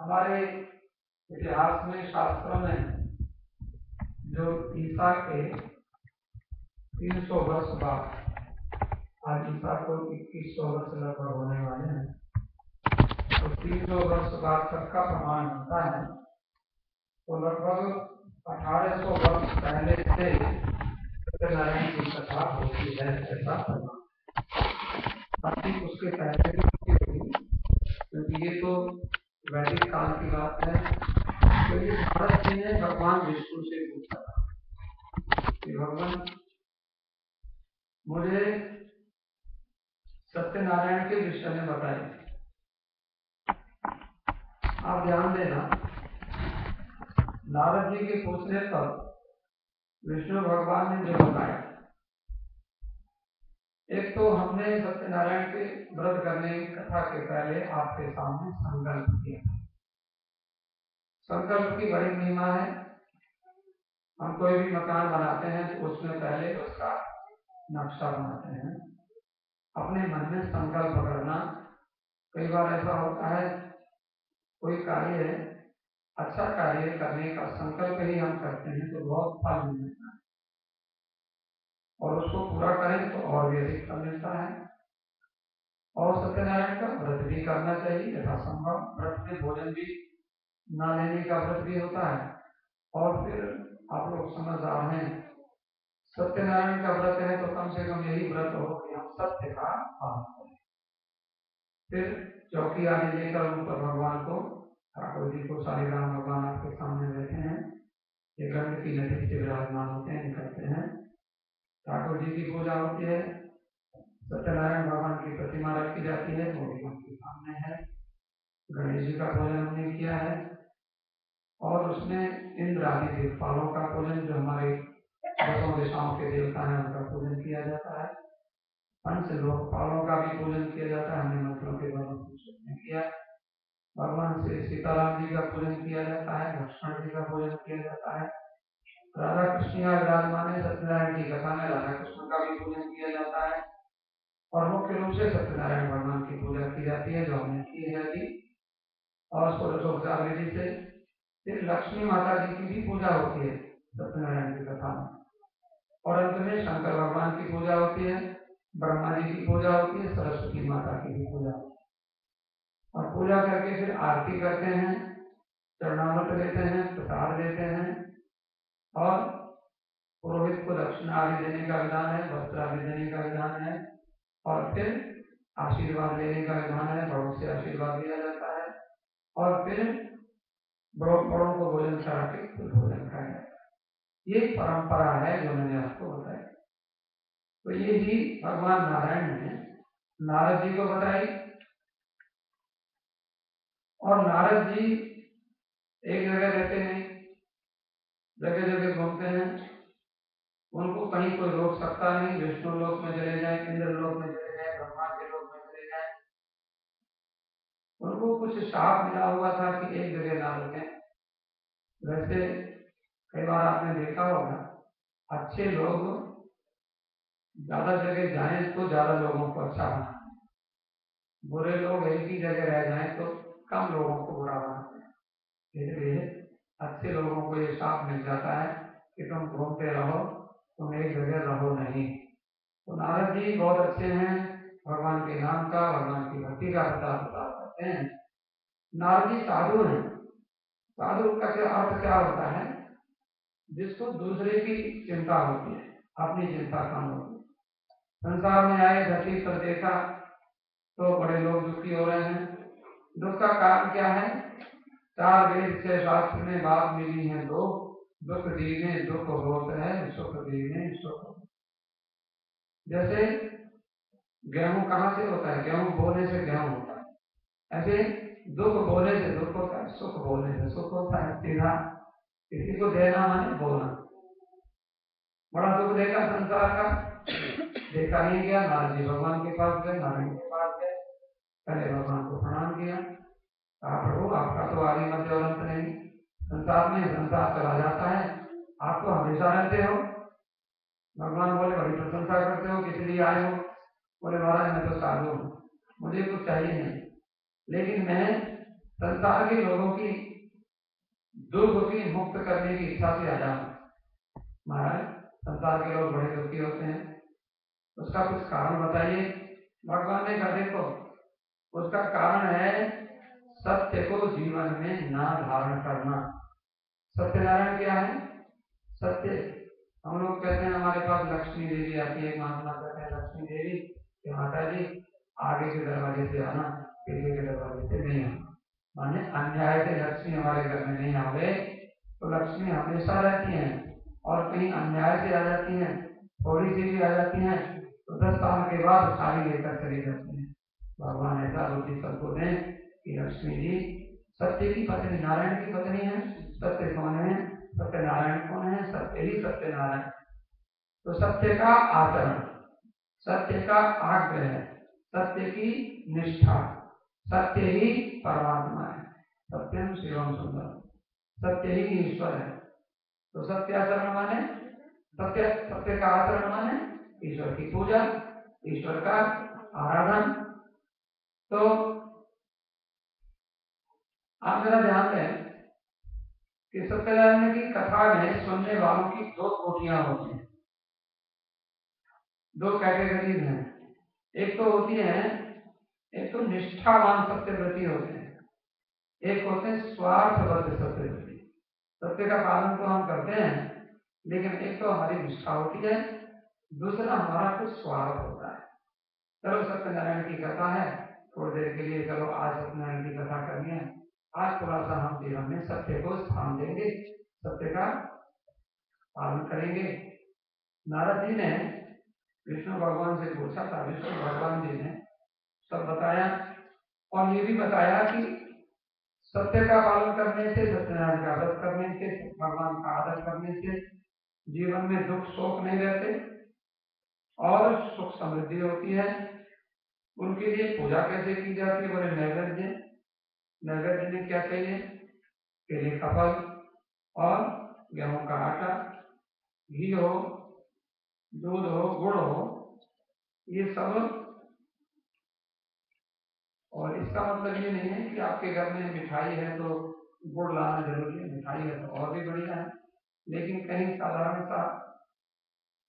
हमारे इतिहास में, शास्त्रों में जो ईसा के 300 वर्ष बाद, आज ईसा को 2100 वर्ष लगभग होने वाले हैं, तो 300 वर्ष बाद सबका प्रमाण होता है। तो लगभग 1800 वर्ष पहले से सत्यनारायण की कथा होती है, ऐसा प्रमाण। बाकी उसके पहले भी होगी, क्योंकि ये तो वैदिक काल की बात है। क्योंकि भारत जी ने भगवान विष्णु से पूछा था कि भगवान मुझे सत्यनारायण के विषय में बताइए। आप ध्यान देना, नारद जी के पूछने पर विष्णु भगवान ने जो बताया, एक तो हमने सत्यनारायण के व्रत करने की कथा के पहले आपके सामने संकल्प किया। संकल्प की बड़ी महिमा है। हम कोई भी मकान बनाते हैं तो उसमें पहले उसका नक्शा बनाते हैं, अपने मन में संकल्प करना। कई बार ऐसा होता है, कोई कार्य है, अच्छा कार्य करने का संकल्प ही हम करते हैं तो बहुत फल मिलता है, और उसको पूरा करें तो और भी अधिक फल मिलता है। और सत्यनारायण का व्रत भी करना चाहिए यथासंभव। व्रत में भोजन भी ना लेने का व्रत भी होता है। और फिर आप लोग समझदार हैं, सत्यनारायण का व्रत है तो कम से कम यही व्रत हो कि हम सत्य का पालन करें। फिर चौकी आदि लेकर उन पर भगवान को, ठाकुर जी को, शालिग्राम भगवान आपके सामने बैठे हैं, ये गंध की नदी से विराजमान होते हैं, निकलते हैं। ठाकुर जी की पूजा होती है, सत्यनारायण भगवान की प्रतिमा रखी जाती है, वो भी आपके सामने है। गणेश जी का पूजन हमने किया है, और उसमें इंद्र आदि देवताओं का पूजन, जो हमारे दसों दिशाओं के देवता हैं, उनका पूजन किया जाता है। पंच लोकपालों का भी पूजन किया जाता है, हमने मंत्रों के द्वारा किया। भगवान श्री सीताराम जी का पूजन किया जाता है, लक्ष्मण जी का पूजन किया जाता है। राधा कृष्ण का विराजमान है, सत्यनारायण की कथा में राधा कृष्ण का भी पूजन किया जाता है। और मुख्य रूप से सत्यनारायण भगवान की पूजा की जाती है, जो हमने की है अभी, और षोडशोपचार विधि से। फिर लक्ष्मी माता जी की भी पूजा होती है सत्यनारायण की कथा में, और अंत में शंकर भगवान की पूजा होती है, ब्रह्मा जी की पूजा होती है, सरस्वती माता की भी पूजा होती है। और पूजा करके फिर आरती करते हैं, चरणामृत लेते हैं, प्रसाद लेते हैं, और पुरोहित को दक्षिणा आदि देने का विधान है, वस्त्र आदि देने का विधान है, और फिर आशीर्वाद लेने का विधान है, बड़ों से आशीर्वाद लिया जाता है, और फिर बड़ों को भोजन करा के फिर भोजन खाया जाता है। ये परंपरा है जो मैंने आपको बताई। तो ये ही भगवान नारायण ने नारद जी को बताई, और नारद जी एक जगह रहते नहीं, जगह जगह घूमते हैं। उनको कहीं कोई रोक सकता नहीं। विष्णु लोक में चले जाए, इंद्र लोक में चले जाए, ब्रह्मा के लोक में चले जाए। उनको कुछ शाप मिला हुआ था कि एक जगह ना रुके। वैसे कई बार आपने देखा होगा, अच्छे लोग ज्यादा जगह जाएं तो ज्यादा लोगों को अच्छा बनाते हैं, बुरे लोग एक ही जगह रह जाएं तो कम लोगों को बुरा बनाते हैं। इसलिए अच्छे लोगों को ये शाप मिल जाता है कि तुम घूमते रहो, तुम एक जगह रहो नहीं। तो नारद जी बहुत अच्छे हैं, भगवान के नाम का, भगवान की भक्ति का प्रचार प्रसार करते हैं। नारद जी साधु हैं। साधु का क्या अर्थ क्या होता है? जिसको दूसरे की चिंता होती है, अपनी चिंता कम होती है। संसार में आए, धरती पर देखा तो बड़े लोग दुखी हो रहे हैं। दुख का कारण क्या है? चार वेद से शास्त्र में बात मिली है दो, दुख दीने दुख होत है, सुख दीने सुख। जैसे गेहूं कहाँ से होता है? गेहूं बोने से गेहूं होता है। ऐसे दुख बोने से दुख होता है, सुख बोने से सुख होता है। सीधा किसी को देना माने बोलना। बड़ा दुख देखा संसार का, देखा नहीं गया। नारद जी भगवान के पास गए, नारायण के पास गए, पहले भगवान को प्रणाम किया, कहा प्रभु आपका तो आदि मध्य और अंत नहीं, संसार में संसार चला जाता है, आप तो हमेशा रहते हो। भगवान बोले बड़ी प्रशंसा करते हो, किस लिए आए हो? बोले महाराज मैं तो साधु हूँ, मुझे कुछ चाहिए नहीं, लेकिन मैं संसार के लोगों की दुख की मुक्त करने की इच्छा से आया हूं। महाराज, संसार के लोग बड़े दुखी होते हैं, उसका कुछ कारण बताइए। भगवान ने कहा देखो, उसका कारण है सत्य को जीवन में ना धारण करना। सत्यनारायण क्या है? सत्य। हम लोग कहते हैं हमारे पास लक्ष्मी देवी आती है, महात्मा कहते हैं लक्ष्मी देवी कि माता जी आगे के दरवाजे से आना, पीछे के दरवाजे से नहीं आना। माने अन्याय से लक्ष्मी हमारे घर में नहीं आवे तो लक्ष्मी हमेशा रहती हैं, और कहीं अन्याय से आ जाती हैं, थोड़ी सी भी आ जाती हैं तो 10 साल के बाद सारी लेकर चली जाती हैं। भगवान ऐसा बुद्धि सबको दें कि लक्ष्मी जी सत्य की पत्नी, नारायण की पत्नी है। सत्य कौन है? सत्यनारायण कौन है? सत्य ही सत्यनारायण। तो सत्य का आचरण, सत्य का आग्रह, सत्य की निष्ठा, सत्य ही परमात्मा है। सत्यम शिवम सुंदरम, सत्य ही ईश्वर है। तो सत्य आचरण माने सत्य का आचरण माने ईश्वर की पूजा, ईश्वर का आराधन। तो आप जरा ध्यान दें कि सत्यनारायण की कथा में सुनने वालों की 2 कोटियां होती हैं, 2 कैटेगरीज हैं। एक तो होती है, एक तो निष्ठावान सत्यव्रती होते हैं, एक होते हैं स्वार्थबद्ध सत्यव्रती। सत्य का पालन तो हम करते हैं, लेकिन एक तो हमारी निष्ठा होती है, दूसरा हमारा कुछ स्वार्थ होता है। चलो सत्यनारायण की कथा है, थोड़ी देर के लिए चलो आज सत्यनारायण की कथा करनी है। आज थोड़ा सा हम जीवन में सत्य को स्थान देंगे, सत्य का पालन करेंगे। नारद जी ने विष्णु भगवान से पूछा था, विष्णु भगवान जी ने सब बताया, और ये भी बताया कि सत्य का पालन करने से, सत्यनारायण का व्रत करने से, भगवान का आदर करने से जीवन में दुख शोक नहीं रहते और सुख समृद्धि होती है। उनके लिए पूजा कैसे की जाती है? बोले नैवेद्य। नैवेद्य में क्या चाहिए? केले का फल और गेहूं का आटा, घी हो, दूध हो, गुड़ हो, ये सब। और इसका मतलब ये नहीं है कि आपके घर में मिठाई है तो गुड़ लाना जरूरी है, मिठाई है तो और भी बढ़िया है। लेकिन कहीं साधारण सा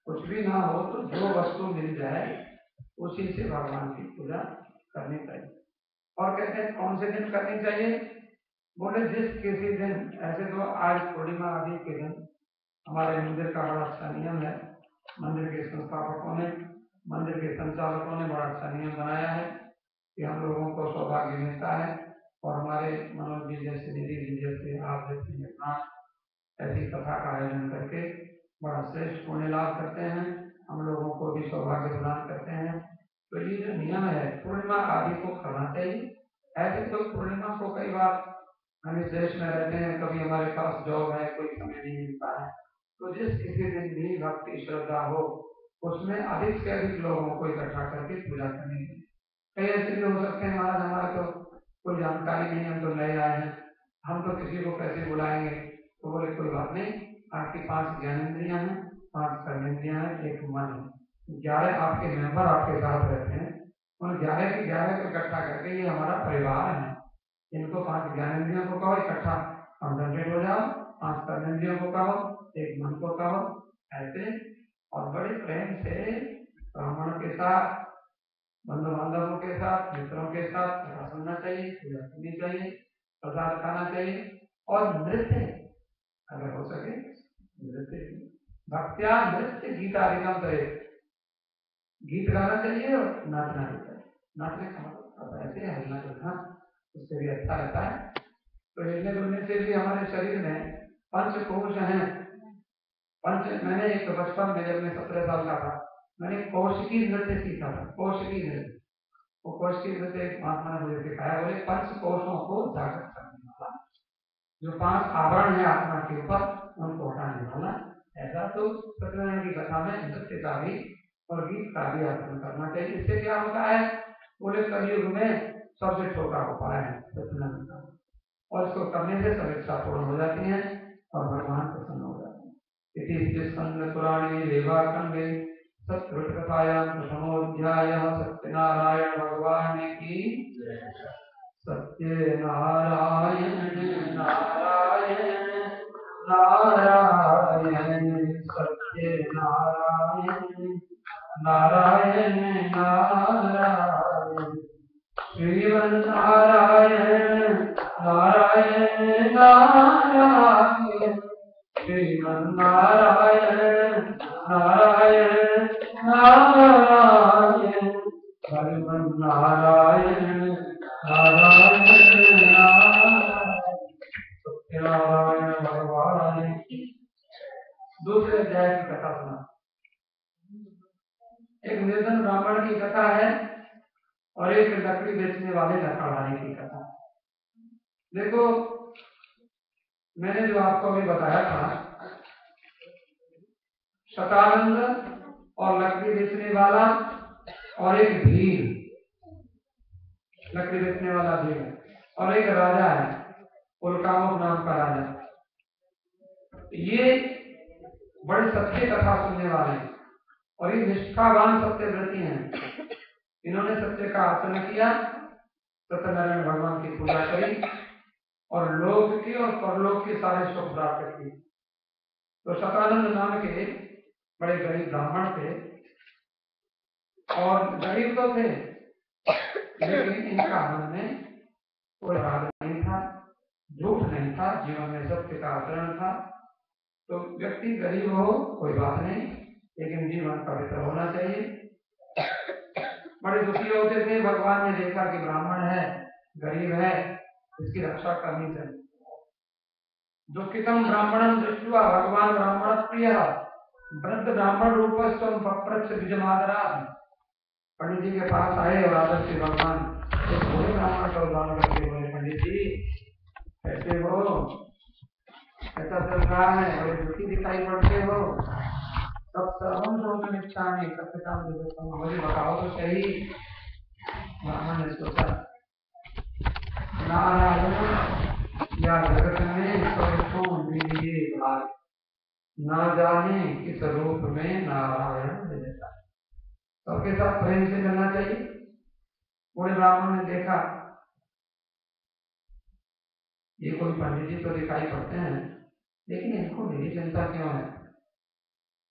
कुछ भी ना हो तो जो वस्तु मिल जाए उसी से भगवान की पूजा करनी चाहिए। और कहते हैं कौन से दिन करनी चाहिए? बोले जिस किसी दिन, ऐसे तो आज पूर्णिमा आदि के दिन हमारे मंदिर का बड़ा अच्छा नियम है। मंदिर के संस्थापकों ने, मंदिर के संचालकों ने बड़ा अच्छा नियम बनाया है कि हम लोगों को सौभाग्य मिलता है, और हमारे मनोज जी जैसे, निधि जी जैसे, आप जैसे ऐसी कथा का आयोजन करके बड़ा श्रेष्ठ पुण्य लाभ करते हैं, हम लोगों को भी सौभाग्य प्रदान करते हैं। तो ये जो नियम है पूर्णिमा आदि को करना चाहिए। ऐसे तो पूर्णिमा को कई बार हम इस देश में रहते हैं, कभी हमारे पास जॉब है, कोई समय नहीं मिलता है, तो जिस किसी दिन भी भक्ति श्रद्धा हो उसमें अधिक से अधिक लोगों को इकट्ठा करके पूजा करनी चाहिए। कई ऐसे भी हो सकते हैं महाराज हमारे तो कोई जानकारी नहीं, हम तो नए आए हैं, हम तो किसी को कैसे बुलाएंगे। तो बोले कोई बात नहीं, आपकी 5 ज्ञानेंद्रियां हैं, 5 कर्मेंद्रियां हैं, एक मन है, 11 आपके मेंबर आपके साथ रहते हैं। उन 11 के 11 को इकट्ठा करके ये हमारा परिवार है, इनको 5 ज्ञानेंद्रियों को कहो इकट्ठा कंसंट्रेट हो जाओ, 5 कर्मेंद्रियों को कहो, एक मन को कहो, ऐसे। और बड़े प्रेम से ब्राह्मण के साथ, बंधु बांधवों के साथ, मित्रों के साथ कथा सुनना चाहिए, पूजा करनी चाहिए, प्रसाद खाना चाहिए। और नृत्य अगर हो सके, नृत्य भक्त्या नृत्य गीतादिकम करे, गीत गाना चाहिए और नाचना भी चाहिए। नाचने का मतलब ऐसे हलना चलना, उससे भी अच्छा रहता है। तो हिलने डुलने से भी हमारे शरीर में पंचकोश हैं। मैंने एक बचपन में जब मैं 17 साल का था, मैंने कौशिकी नृत्य सीखा था। कौशिकी नृत्य, वो कौशिकी नृत्य एक महात्मा ने मुझे सिखाया। बोले 5 कोशों को जागृत करने वाला, जो 5 आवरण है आत्मा के ऊपर उनको हटाने वाला। ऐसा तो सत्यनारायण की कथा में नृत्य का भी और गीत का भी आचरण करना चाहिए। इससे क्या होता है? बोले कलयुग में सबसे छोटा उपाय है सत्यनारायण का, और इसको करने से सब इच्छा पूर्ण हो जाती है और भगवान प्रसन्न हो जाते हैं। इति स्कंद पुराणे रेवाखंडे सत्कृतकथायां प्रथमोऽध्यायः। सत्यनारायण भगवान की सत्य नारायण नारायण नारायण सत्य नारायण नारायण नारायण श्रीमन नारायण नारायण नारायण श्रीमन नारायण नारायण नारायण श्रीमन नारायण नारायण नारायण सत्यनारायण भगवान की। दूसरे अध्याय की कथा सुना। एक निर्धन ब्राह्मण की कथा है और एक लकड़ी बेचने वाले लकड़हारे की कथा। देखो, मैंने जो आपको अभी बताया था, शतानंद और लकड़ी बेचने वाला और एक भील, लकड़ी बेचने वाला भील और एक राजा है, उल्कामुख नाम का राजा। ये बड़े सत्य कथा सुनने वाले हैं और ये निष्ठावान सत्यव्रती हैं। इन्होंने सत्य का आचरण किया, सत्यनारायण भगवान की पूजा करी और लोक की और परलोक की सारे सुख प्राप्त किए। तो शतानंद नाम के बड़े गरीब ब्राह्मण थे और गरीब तो थे, लेकिन इनका मन में कोई राग नहीं था, झूठ नहीं था, जीवन में सत्य का आचरण था। तो व्यक्ति गरीब हो कोई बात नहीं, लेकिन जीवन पवित्र होना चाहिए। बड़े दुखी होते थे। भगवान ने देखा कि ब्राह्मण है, गरीब है, इसकी रक्षा करनी चाहिए। दुखितम ब्राह्मणम दृष्ट्वा भगवान ब्राह्मण प्रिय वृद्ध ब्राह्मण रूपस्व पप्रच्छ बीजमादरात्। पंडित जी के पास आए और आदर से भगवान एक बूढ़े ब्राह्मण का उदाहरण करते हुए, पंडित जी कैसे हो, ऐसा चल रहा है, बड़े दुखी दिखाई पड़ते हो, सब सर्वम शोकनिष्ठानि कथ्यताम विदुषम, मुझे बताओ तो सही। ब्राह्मण ने सोचा, नारायण या जगत में सबको मिलिए भाग, ना जाने किस रूप में नारायण मिलता है, सबके साथ प्रेम से मिलना चाहिए। बूढ़े ब्राह्मण ने देखा ये कोई पंडित जी तो दिखाई पड़ते हैं, लेकिन इनको मेरी चिंता क्यों है।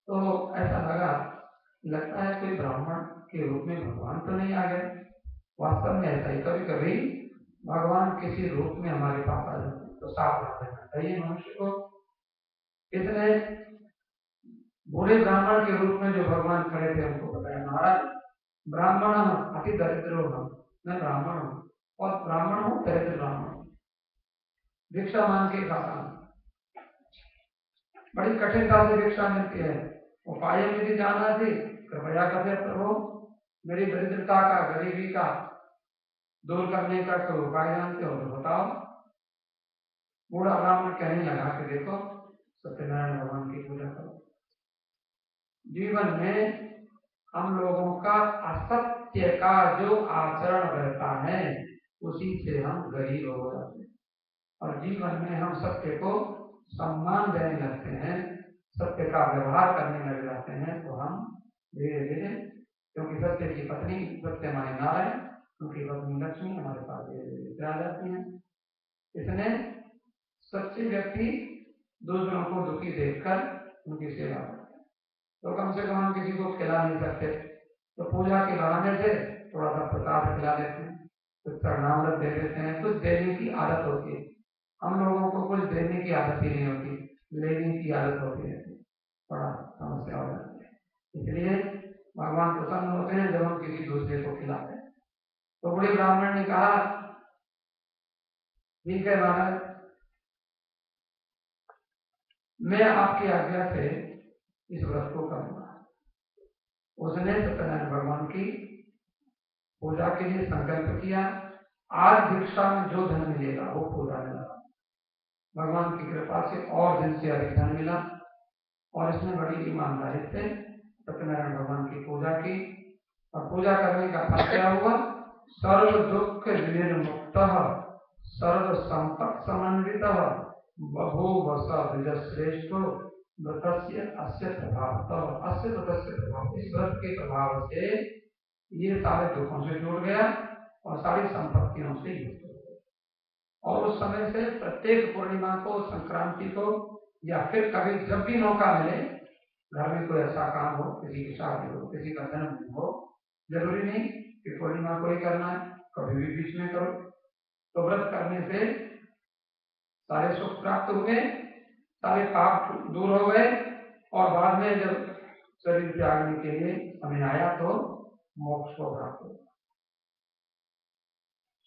तो ऐसा लगा, लगता है कोई ब्राह्मण के रूप में भगवान तो नहीं आ गए। वास्तव में ऐसा ही कभी कभी भगवान किसी रूप में हमारे पास आ जाते हैं, तो सावधान रहना चाहिए मनुष्य को। इतने बूढ़े ब्राह्मण के रूप में जो भगवान खड़े थे, उनको बताया, महाराज ब्राह्मण अति दरिद्र हो, मैं ब्राह्मण हूँ और ब्राह्मण हूँ, दरिद्र ब्राह्मण, भिक्षा मांग के खाता हूँ, बड़ी कठिनता से भिक्षा मिलती है। उपाय मेरी जानना थी, कृपया कथे प्रभु, मेरी दरिद्रता का, गरीबी का दूर करने का कोई उपाय जानते हो तो बताओ। बूढ़ा ब्राह्मण कहने लगा कि देखो, सत्यनारायण भगवान की पूजा करो। जीवन में हम लोगों का असत्य का जो आचरण रहता है, उसी से हम गरीब हो जाते हैं और जीवन में हम सत्य को सम्मान देने लगते हैं, सत्य का व्यवहार करने लग जाते हैं, तो हम धीरे धीरे, क्योंकि सत्य की पत्नी सत्य माने नारायण, उनकी पत्नी लक्ष्मी हमारे पास धीरे धीरे आ जाती हैं। इसने सच्चे व्यक्ति दूसरों को दुखी देखकर उनकी सेवा करते हैं। तो कम से कम हम किसी को खिला नहीं सकते, तो पूजा के बहाने से थोड़ा सा प्रसाद खिला देते हैं, कुछ प्रणाम दे देते हैं, कुछ देने की आदत होती है। हम लोगों को कुछ देने की आदत ही नहीं होती, लेने की आदत होती है, बड़ा समस्या हो जाती है। इसलिए भगवान प्रसन्न होते हैं जब हम किसी दूसरे को खिलाते हैं। तो बूढ़े ब्राह्मण ने कहा, ठीक है महाराज, मैं आपकी आज्ञा से इस व्रत को करूंगा। उसने सत्यनारायण भगवान की पूजा के लिए संकल्प किया। आज भिक्षा में जो धन मिलेगा वो पूजा में लगा। भगवान की कृपा से और दिन से अधिक धन मिला और इसने बड़ी ईमानदारी से सत्यनारायण भगवान की पूजा की। और पूजा करने का फल क्या हुआ? सर्व दुख विनिर्मुक्त, सर्व संपत् समन्वित, बभूव स द्विजश्रेष्ठो व्रतस्य अस्य प्रभाव। अस्य व्रतस्य प्रभाव, इस व्रत के प्रभाव से ये सारे दुखों से जुड़ गया और सारी संपत्तियों से युक्त हो गया। और उस समय से प्रत्येक पूर्णिमा को, संक्रांति को, या फिर कभी जब भी मौका मिले, घर में कोई ऐसा काम हो, किसी की शादी हो, किसी का जन्मदिन हो, जरूरी नहीं कि पूर्णिमा को ही करना है, कभी भी बीच में करो, तो व्रत करने से सारे सुख प्राप्त हुए, सारे पाप दूर हो गए, और बाद में जब शरीर त्यागने के लिए समय आया तो मोक्ष को प्राप्त हुआ।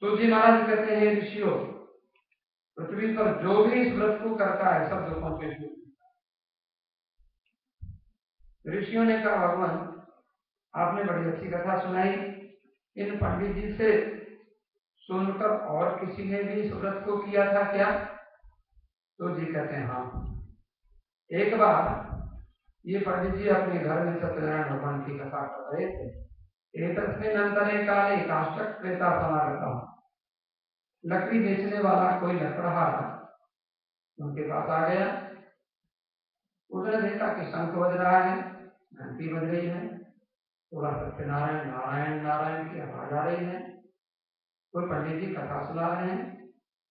तो जी महाराज कहते हैं, ऋषियों, पृथ्वी पर जो भी इस व्रत को करता है सब दुखों से दूर। ऋषियों ने कहा, भगवान आपने बड़ी अच्छी कथा सुनाई, इन पंडित जी से सुनकर और किसी ने भी इस व्रत को किया था क्या? तो जी कहते हैं, हाँ, एक बार ये पंडित जी अपने घर में सत्यनारायण भगवान की कथा कर रहे थे। एतस्मिन् अंतरे काले काष्ठक क्रेता समागतः, लकड़ी बेचने वाला कोई लकड़हारा उनके पास आ गया। उसने देखा कि शंख बज रहा है, घंटी बज रही है, थोड़ा सत्यनारायण नारायण नारायण की आवाज आ रही है, कोई पंडित जी कथा सुना रहे हैं।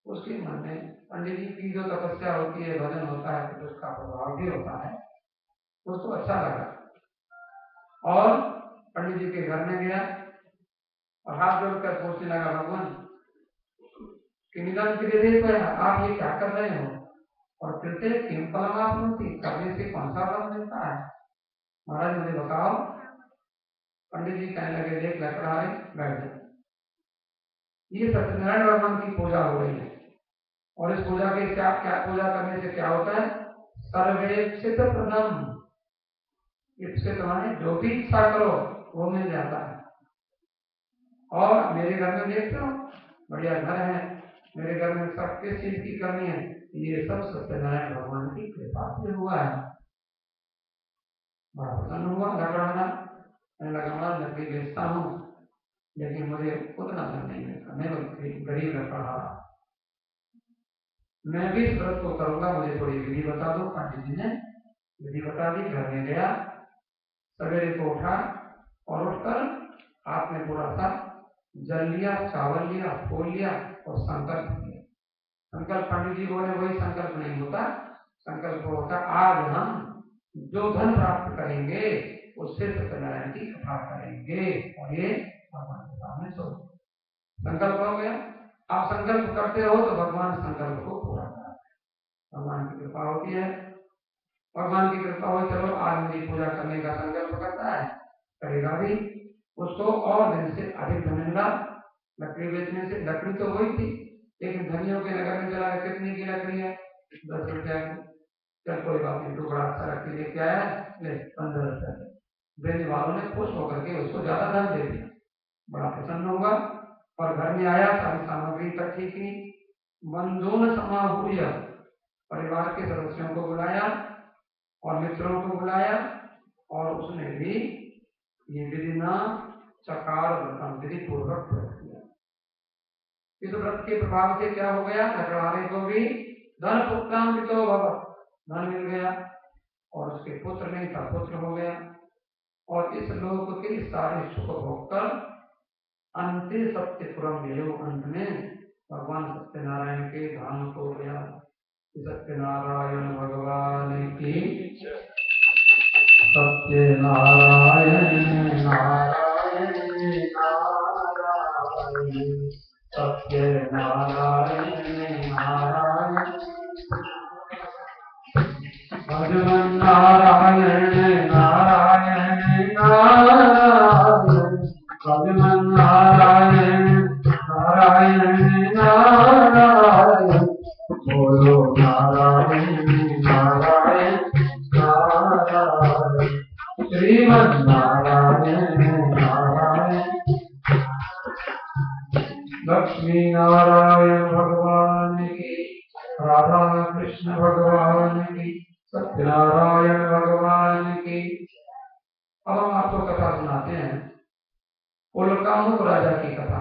उसके मन में पंडित जी की जो तपस्या होती है, भजन होता है, तो उसका प्रभाव भी होता है, उसको अच्छा लगा और पंडित जी के घर में गया और हाथ जोड़कर पूछने लगा, भगवान किमिदं क्रियते, आप ये क्या कर रहे हो? और कृत्य किम फलमाप्नोति, करने से कौन सा फल मिलता है? महाराज मुझे बताओ। पंडित जी कहने लगे, देख लकड़हारे, बैठ जाओ, ये सत्यनारायण भगवान की पूजा हो रही है, और इस पूजा के क्या पूजा करने से क्या होता है? सर्वेक्षित प्रदम, इच्छित माने जो भी इच्छा करो वो मिल जाता है। और मेरे घर में देखते हो, बढ़िया घर है, मेरे घर में सब किस चीज की कमी है? ये सब सत्यनारायण भगवान की कृपा से हुआ है। बड़ा प्रसन्न हुआ लकड़हारा, मैंने लगा लकड़ी बेचता हूँ, लेकिन मुझे उतना धन नहीं मिलता, मैं गरीब लकड़हारा, मैं भी इस व्रत को करूंगा, मुझे थोड़ी विधि बता दो। पंडित जी ने विधि बता दी। घर में गया, सवेरे को उठा और उठकर हाथ में थोड़ा सा जल लिया, चावल लिया, फूल लिया और संकल्प किया। संकल्प पंडित जी बोले वही संकल्प नहीं होता, संकल्प होता आज हम जो धन प्राप्त करेंगे उससे सत्यनारायण की कथा करेंगे, और ये भगवान के सामने सोच संकल्प हो गया। आप संकल्प करते हो तो भगवान संकल्प को पूरा करते हैं, भगवान की कृपा होती है। भगवान की कृपा हो, चलो आज मेरी पूजा करने का संकल्प करता है, करेगा भी, उसको और दिन से अधिक धन मिला लकड़ी बेचने से। लकड़ी तो वही थी, लेकिन धनियों के नगर में चला, कितने की लकड़ी है? 10 रुपया की। चल कोई बात नहीं, टुकड़ा अच्छा लकड़ी लेके आया, ले 15 रुपया। देने वालों ने खुश होकर के उसको ज्यादा धन दे दिया, बड़ा प्रसन्न हुआ और घर में आया, सारी सामग्री इकट्ठी की, बंधुन समाहूय, परिवार के सदस्यों को बुलाया और मित्रों को बुलाया, और उसने भी ये विधिना चकार विधि पूर्वक व्रत किया। इस व्रत के प्रभाव से क्या हो गया? लकड़हारे को भी धन पुत्रान्वितो भवत्, धन मिल गया, और उसके पुत्र नहीं था, पुत्र हो गया, और इस लोक के सारे सुख भोगकर अंत्य सत्यपुरम मिलो, अंत में भगवान सत्यनारायण के धाम को गया। सत्यनारायण भगवान की, सत्यनारायण नारायण नारायण, सत्यनारायण नारायण, भगवान नारायण नारायण नारायण, भगवान नारायण नारायण नारायण, बोलो नारायण नारायण नारायण, श्रीमन नारायण नारायण। लक्ष्मी नारायण भगवान की, राधा कृष्ण भगवान की, सत्यनारायण भगवान की। अब हम आपको कथा सुनाते हैं उल्कामुक राजा की कथा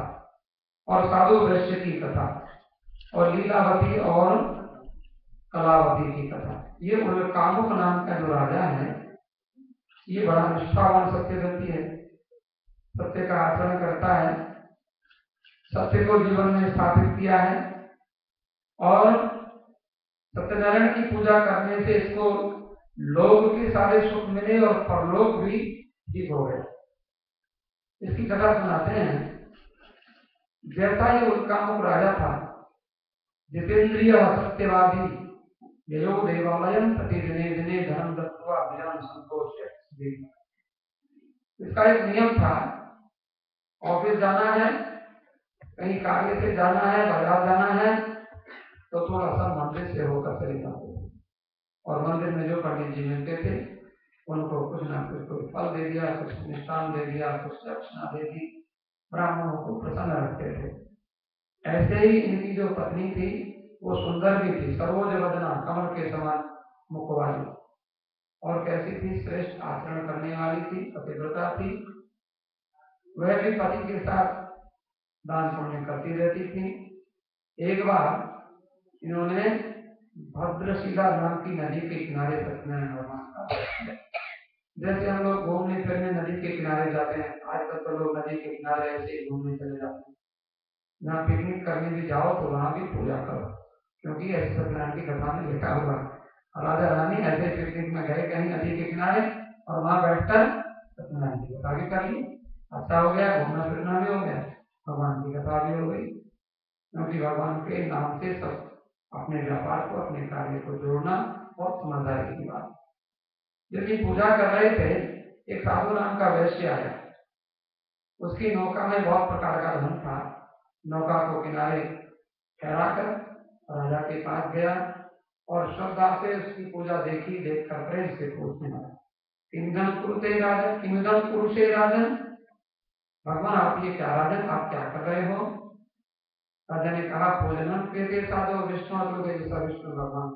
और साधु वैश्य की कथा और लीलावती और कलावती की कथा। ये उल्कामुक नाम का जो राजा है, ये बड़ा निष्ठावान सत्यव्रती है, सत्य का आचरण करता है, सत्य को जीवन में स्थापित किया है, और सत्यनारायण की पूजा करने से इसको लोक के सारे सुख मिले और परलोक भी ठीक हो गए। इसकी कथा सुनाते हैं। जैसा ये उत्कामुक राजा था, जितेंद्रिय सत्यवादी, ययो देवालयम प्रति दिने दिने धर्म दत्वा विजन संतोष। इसका एक नियम था, ऑफिस जाना है, कहीं कार्य से जाना है, बाजार जाना है, तो थोड़ा सा मंदिर से होकर चले जाते थे। और मंदिर में जो पंडित जी मिलते थे उनको कुछ ना कुछ कोई फल दे दिया, कुछ मिष्ठान दे दिया, कुछ दक्षिणा दे दी, ब्राह्मणों को प्रसन्न रखते थे। ऐसे ही इनकी जो पत्नी थी वो सुंदर भी थी, सरोज वदना, कमल के समान मुख वाली, और कैसी थी, श्रेष्ठ आचरण करने वाली थी, पतिव्रता थी। वह भी पति के साथ दान पुण्य करती रहती थी। एक बार इन्होंने भद्रशिला नाम की नदी के किनारे सत्यनारायण भगवान का, जैसे हम लोग घूमने फिरने नदी के किनारे जाते हैं, आजकल तो लोग नदी के किनारे ऐसे ही घूमने चले जाते हैं। जहाँ पिकनिक करने भी जाओ तो वहां भी पूजा करो, क्योंकि ऐसे सत्यनारायण की कथा में लिखा हुआ है। राजा रानी ऐसे पिकनिक में गए कहीं नदी के किनारे और वहां बैठकर सत्यनारायण की कथा भी कर ली। अच्छा हो गया, घूमना फिरना भी हो गया, भगवान की कथा भी हो गई। क्योंकि भगवान के नाम से सब अपने व्यापार को, अपने कार्य को जोड़ना बहुत समझदारी की बात। जब पूजा कर रहे थे, एक साधु नाम का वैश्य आया। उसकी नौका में बहुत प्रकार का धन था। नौका को किनारे ठहराकर राजा के पास गया और श्रद्धा से उसकी पूजा देखी, देखकर प्रेम से पूछने लगा, किमिदं कुरुते राजन, किमिदं कुरुषे राजन, भगवान आप ये क्या, राजन आप क्या कर रहे हो? राजा ने कहा, भोजनम क्रियते साधो विष्णु, विष्णु भगवान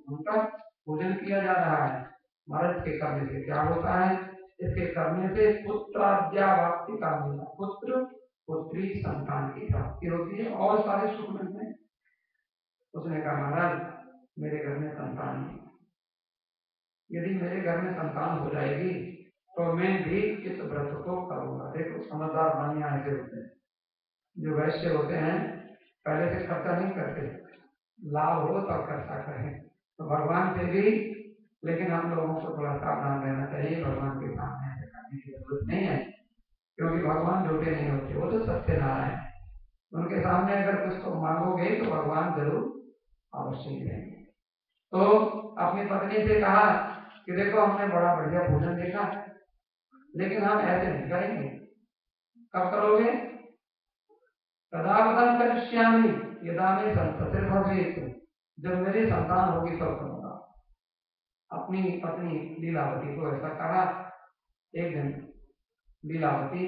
उनका पूजन किया जा रहा है। महाराज के करने से क्या होता है? इसके करने से पुत्राद्यावाप्ति का मिलना, पुत्र पुत्री संतान की प्राप्ति होती है और सारे सुख मिलते हैं। उसने कहा, महाराज मेरे घर में संतान नहीं, यदि मेरे घर में संतान हो जाएगी तो मैं भी इस व्रत को करूंगा। देखो समझदार मानिया ऐसे होते हैं, जो वैश्य होते हैं पहले से खर्चा नहीं करते, लाभ हो तब खर्चा करें। तो भगवान से भी, लेकिन हम लोगों को थोड़ा सावधान रहना चाहिए, भगवान के सामने ऐसे करने की जरूरत नहीं है, क्योंकि भगवान झूठे नहीं होते, वो तो सत्यनारायण है। उनके सामने अगर कुछ तो मांगोगे तो भगवान जरूर अवश्य देंगे। तो अपनी पत्नी से कहा कि देखो हमने बड़ा बढ़िया भोजन देखा, लेकिन हम ऐसे नहीं करेंगे। कब करोगे? तदावधन करिष्यामि यदा मे संततिर् भवेत्, जब मेरी संतान होगी तब करूंगा। अपनी पत्नी लीलावती को ऐसा कहा। एक दिन लीलावती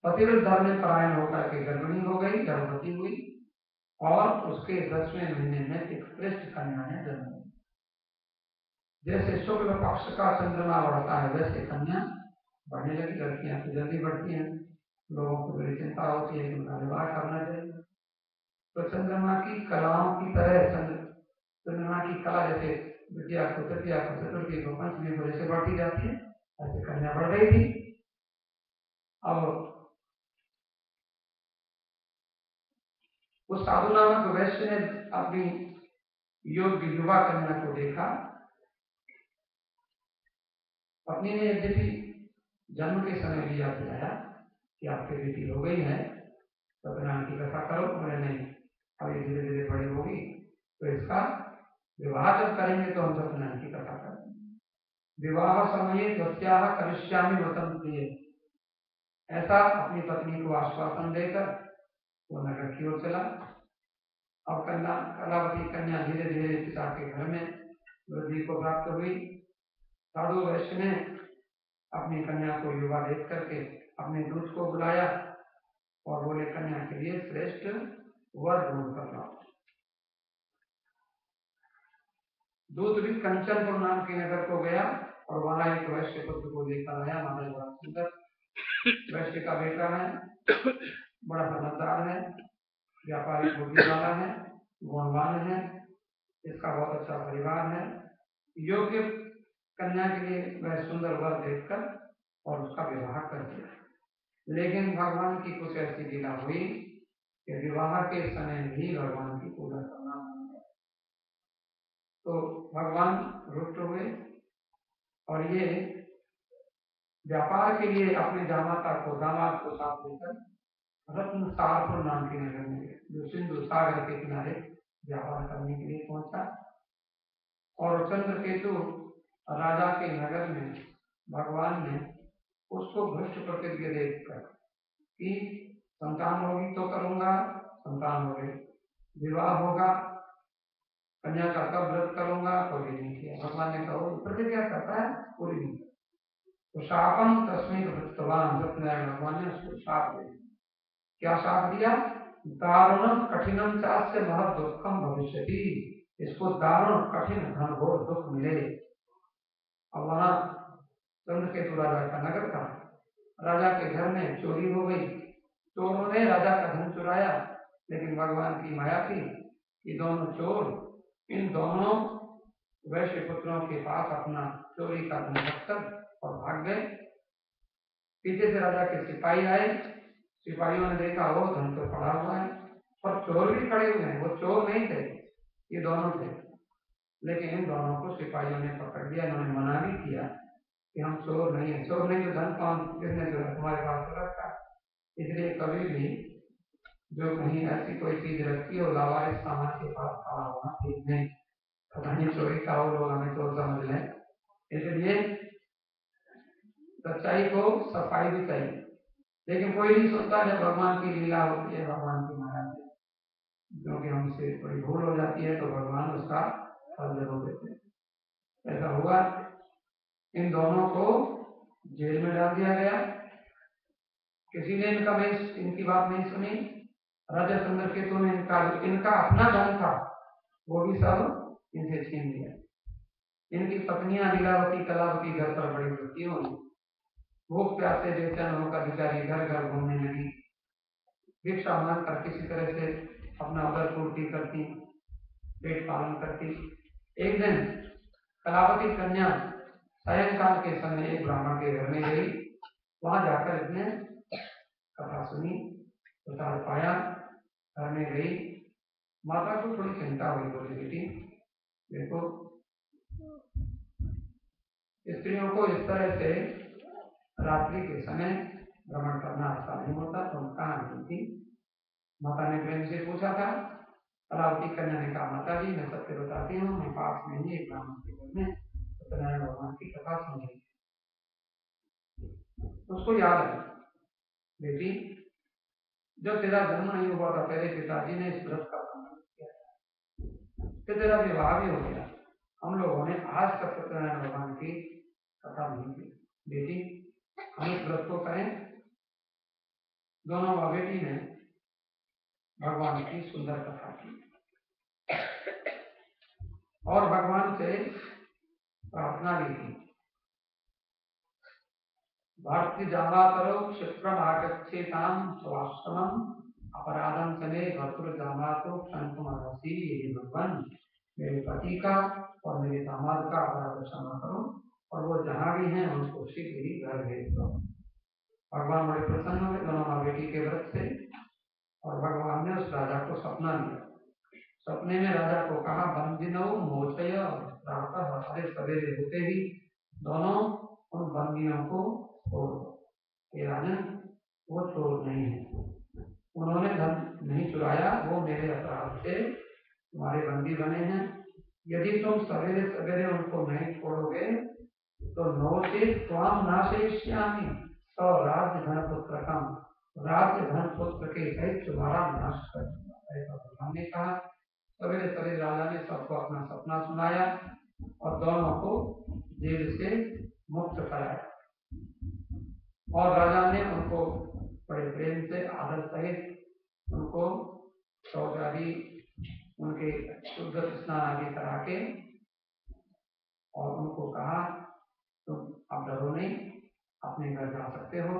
पतिव्रत धर्म में परायण होकर के गर्भिणी हो गई, गर्भवती हुई और उसके 10वें महीने में एक श्रेष्ठ कन्या ने जन्म लिया। जैसे शुक्ल पक्ष का चंद्रमा बढ़ता है वैसे कन्या बढ़ने लगी। लड़कियां तो जल्दी बढ़ती हैं, लोगों को बड़ी चिंता होती है कि उनका विवाह करना चाहिए। तो चंद्रमा की कलाओं की तरह चंद्रमा की कला जैसे द्वितीया को, तृतीया को, चतुर्थी को, पंचमी को जैसे बढ़ती जाती है, ऐसे कन्या बढ़ रही थी। अब उस साधु नामक वैश्य ने अपनी योग्य युवा कन्या को देखा। पत्नी ने यद्यपि जन्म के समय लिया बुलाया कि आपकी बेटी हो गई है, सत्यनारायण की कथा करो। बोले नहीं, अभी धीरे धीरे बड़ी होगी तो इसका विवाह जब करेंगे तो हम सत्यनारायण की कथा करेंगे। विवाह समय तस्याह करिष्यामि व्रतं प्रिय, ऐसा अपनी पत्नी को आश्वासन देकर वो नगर की ओर चला। अब कलावती कन्या धीरे धीरे पिता के घर में वृद्धि को प्राप्त हुई। साधु वैश्य ने अपनी कन्या को युवा देख करके अपने दूत को बुलाया और बोले, कन्या के लिए श्रेष्ठ वर ढूंढ कर लाओ। दूत भी कंचनपुर नाम के नगर को गया और वहां एक वैश्य पुत्र को देखकर आया। महाराज बड़ा सुंदर वैश्य का बेटा है, बड़ा समझदार है, व्यापारिक बुद्धि वाला है, गुणवान है, इसका बहुत अच्छा परिवार है। योग्य कन्या के लिए वह सुंदर वर देखकर और उसका विवाह कर दिया। लेकिन भगवान की कुछ ऐसी लीला हुई कि विवाह के समय भी भगवान की पूजा करना नहीं है। तो भगवान रुष्ट हुए और ये व्यापार के लिए अपने दामाद को साथ लेकर रत्न सारपुर नाम के नगर में गए, जो सिंधु सागर के किनारे व्यापार करने के लिए पहुंचा। और चंद्रकेतु राजा के नगर में भगवान ने उसको भ्रष्ट प्रतिज्ञा देखकर कि संतान होगी तो करूंगा, संतान हो गई, विवाह होगा, कन्या का कब व्रत करूंगा, कोई नहीं किया। भगवान ने कहा प्रतिज्ञा करता है पूरी नहीं। तो शापम तस्में वृत्तवान, सत्यनारायण भगवान ने उसको शाप दिया। क्या शाप दिया? दारुणम कठिनम चास्य महत दुखम भविष्यति, इसको दारुण कठिन घनघोर दुख मिले। अब वहां चंद्रकेतु राजा का नगर था, राजा के घर में चोरी हो गई, चोरों ने राजा का धन चुराया, लेकिन भगवान की माया थी कि दोनों चोर इन दोनों वैश्य पुत्रों के पास अपना चोरी का धन रखकर और भाग गए। पीछे से राजा के सिपाही आए, सिपाहियों ने देखा वो धन तो पड़ा हुआ है और चोर भी खड़े हुए हैं। वो चोर नहीं थे, ये दोनों थे, लेकिन इन दोनों को सिपाहियों ने पकड़ लिया। इन्होंने मना भी किया कि हम चोर नहीं है, चोर नहीं तो धन कौन किसने जो तुम्हारे पास तो रखा। इसलिए कभी भी जो कहीं ऐसी कोई चीज रखी हो लावारिस सामान के पास खड़ा होना ठीक नहीं, पता नहीं चोरी का हो, लोग हमें चोर समझ लें। इसलिए सच्चाई को सफाई भी चाहिए, लेकिन कोई नहीं सुनता जब भगवान की लीला होती है, भगवान की माया से, क्योंकि हमसे कोई भूल हो जाती है तो भगवान उसका फल जरूर देते हैं। ऐसा हुआ, इन दोनों को जेल में डाल दिया गया। किसी ने इनकी बात नहीं सुनी। राजा चंद्रकेतु ने इनका अपना धन था वो भी सब इनसे छीन लिया। इनकी पत्नियां लीलावती कलावती घर पर बड़ी दुखी हुई, भूख प्यासे बेचैन होकर बेचारी घर घर घूमने लगी, भिक्षा मांगकर किसी तरह से अपना उदर पूर्ति करती, पेट पालन करती। एक दिन कलावती कन्या सायंकाल के समय एक ब्राह्मण के घर में गई, वहां जाकर इसने कथा सुनी, प्रसाद पाया, घर में गई। माता को थोड़ी चिंता हुई, बोली बेटी देखो स्त्रियों को इस तरह से रात्रि के समय भ्रमण करना अच्छा नहीं होता, तुम कहाँ नहीं थी? माता ने प्रेम से पूछा था। कलावती कन्या ने कहा माता जी मैं सत्य बताती हूँ, मैं पास में ही एक ब्राह्मण के घर में सत्यनारायण भगवान की कथा सुन रही। उसको याद है बेटी जब तेरा जन्म नहीं हुआ था तेरे पिताजी ने इस व्रत का संकल्प किया, फिर तेरा विवाह भी हो गया, हम लोगों ने आज तक सत्यनारायण भगवान की कथा नहीं की। बेटी हम इस व्रत को करें। दोनों माँ बेटी ने भगवान की सुंदर कथा की और भगवान से प्रार्थना भी की। भारती जावा करो क्षिप्रम आगच्छेताम स्वाश्रमम अपराधम चले भर्तुर जामा तो क्षंतुमसी, यही भगवान मेरे पति का और मेरे दामाद का अपराध क्षमा करो और वो जहां भी हैं उनको शीघ्र ही घर भेज दो। भगवान बड़े प्रसन्न हुए दोनों माँ बेटी के व्रत से और भगवान ने उस राजा को सपना दिया। सपने में राजा को कहा बंदिनो मोचय प्रातः, हमारे सवेरे होते ही दोनों उन बंदियों को छोड़ दो। ये राजन वो चोर नहीं है, उन्होंने धन नहीं चुराया, वो मेरे अपराध से तुम्हारे बंदी बने हैं। यदि तुम सवेरे सवेरे उनको नहीं छोड़ोगे तो नोचित स्वाम नाशयिष्यामि तो राज्य धन पुत्र कम, राज्य धन पुत्र के सहित तुम्हारा नाश कर दूंगा। ऐसा भगवान ने कहा। सवेरे सवेरे राजा ने सबको अपना सपना सुनाया और दोनों को जेल से मुक्त कराया और राजा ने उनको बड़े प्रेम से आदर सहित उनको शौच आदि उनके शुद्ध स्नान आदि करा के और उनको कहा तुम अब डरो नहीं, अपने घर जा सकते हो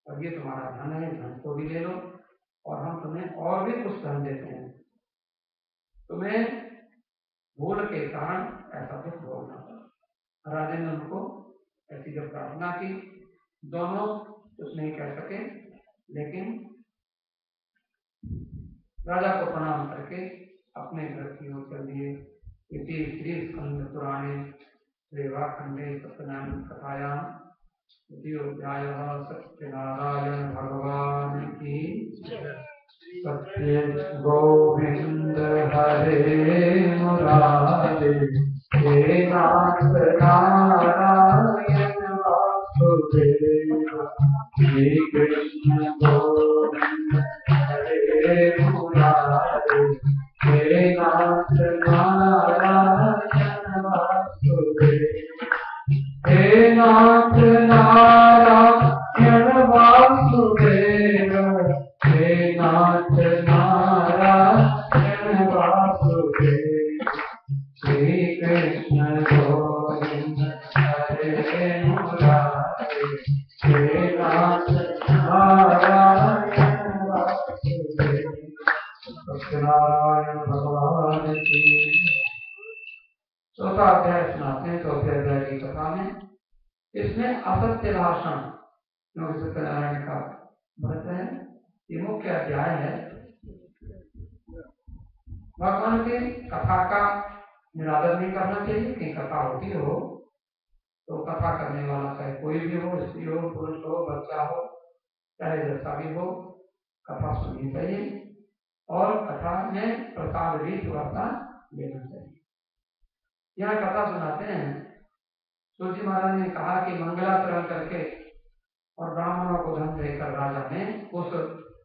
और ये तुम्हारा धन है, धन को भी ले लो और हम तुम्हें और भी कुछ धन देते हैं। तुम्हें भूल के कारण ऐसा दुख भोगना पड़ा। राजा ने उनको ऐसी जब प्रार्थना की, दोनों कुछ नहीं कह सके, लेकिन राजा को प्रणाम करके अपने घर की ओर चल दिए। इति श्री स्कंद पुराणे रेवाखंडे सत्यनारायण कथायां द्वितीयोऽध्यायः। सत्यनारायण भगवान की सत्य। गोविंद हरे मुरारे हे नाथ नारायण वासुदेव। श्री कृष्ण गोविंद हरे मुरारे हे नाथ नारायण वासुदेव। हे नाथ नारायण वासुदेव। हे नाथ नारायण वासुदेव। श्री कृष्ण गोविंद हरे मुरारे हे नाथ नारायण वासुदेव। सत्यनारायण भगवान की। चौथा अध्याय सुनाते हैं। चौथे अध्याय की कथा में इसमें असत्य भाषण जो सत्यनारायण का व्रत है, ये मुख्य अध्याय है। भगवान की कथा का निरादर नहीं करना चाहिए। कहीं कथा होती हो तो कथा करने वाला चाहे कोई भी हो, स्त्री हो, पुरुष हो, बच्चा हो, चाहे जैसा भी हो, कथा सुननी चाहिए और कथा में प्रसाद भी थोड़ा सा लेना चाहिए। यहाँ कथा सुनाते हैं। सूर्य महाराज ने कहा कि मंगलाचरण करके और ब्राह्मणों को धन देकर राजा ने उस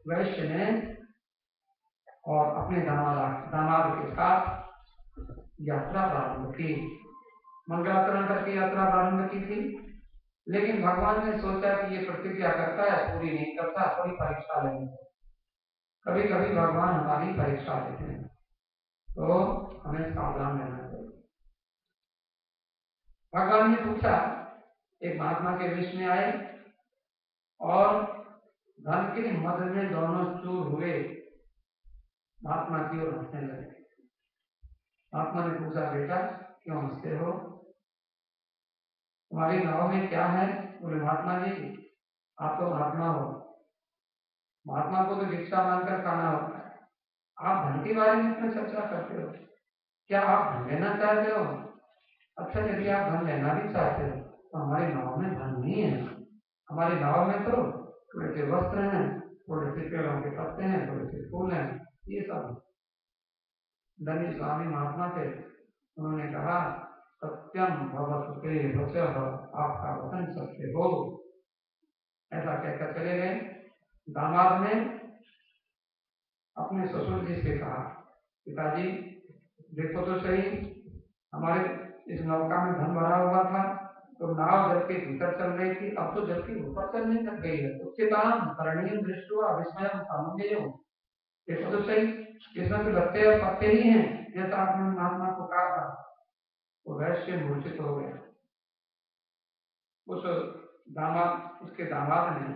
वैश्य ने और अपने दामाद के साथ यात्रा प्रारंभ की। मंगलाचरण करके यात्रा प्रारंभ की थी, लेकिन भगवान ने सोचा कि ये प्रतिज्ञा करता है, पूरी नहीं करता, थोड़ी परीक्षा लेंगे। कभी कभी भगवान हमारी परीक्षा लेते हैं, तो हमें सावधान रहना चाहिए। भगवान ने पूछा, एक महात्मा के वेश में आए और धन के मद में दोनों चूर हुए महात्मा की ओर हंसने लगे। महात्मा ने पूछा, बेटा क्यों हंसते हो? तुम्हारी नाव में क्या है? बोले, महात्मा जी आप तो महात्मा हो, महात्मा को तो भिक्षा मांगकर खाना होता है, आप धन के बारे में क्यों चर्चा करते हो? क्या आप धन लेना चाहते हो? अच्छा, यदि आप धन लेना भी चाहते हो तो हमारी नाव में धन नहीं है। हमारी नाव में तो थोड़े से वस्त्र हैं, थोड़े से पेड़ों के पत्ते हैं, थोड़े से फूल हैं, ये सब। धनी स्वामी महात्मा थे, उन्होंने कहा, सत्यम भवतु वचः, आपका वचन सत्य हो। ऐसा कहकर चले गए। दामाद ने अपने ससुर जी से कहा, पिताजी देखो तो सही, हमारे इस नौका में धन भरा हुआ था, तो नाव जल के भीतर चल रही थी, अब तो जल के ऊपर चलने लग गई है। उच्चताम करणीय दृष्टि विस्मयम सामंजस्य। देखो तो सही, इसमें तो लत्ते और पत्ते ही हैं, जैसा आपने महात्मा को कहा था। वो वैश्य मूर्छित हो गया। उसके दामाद ने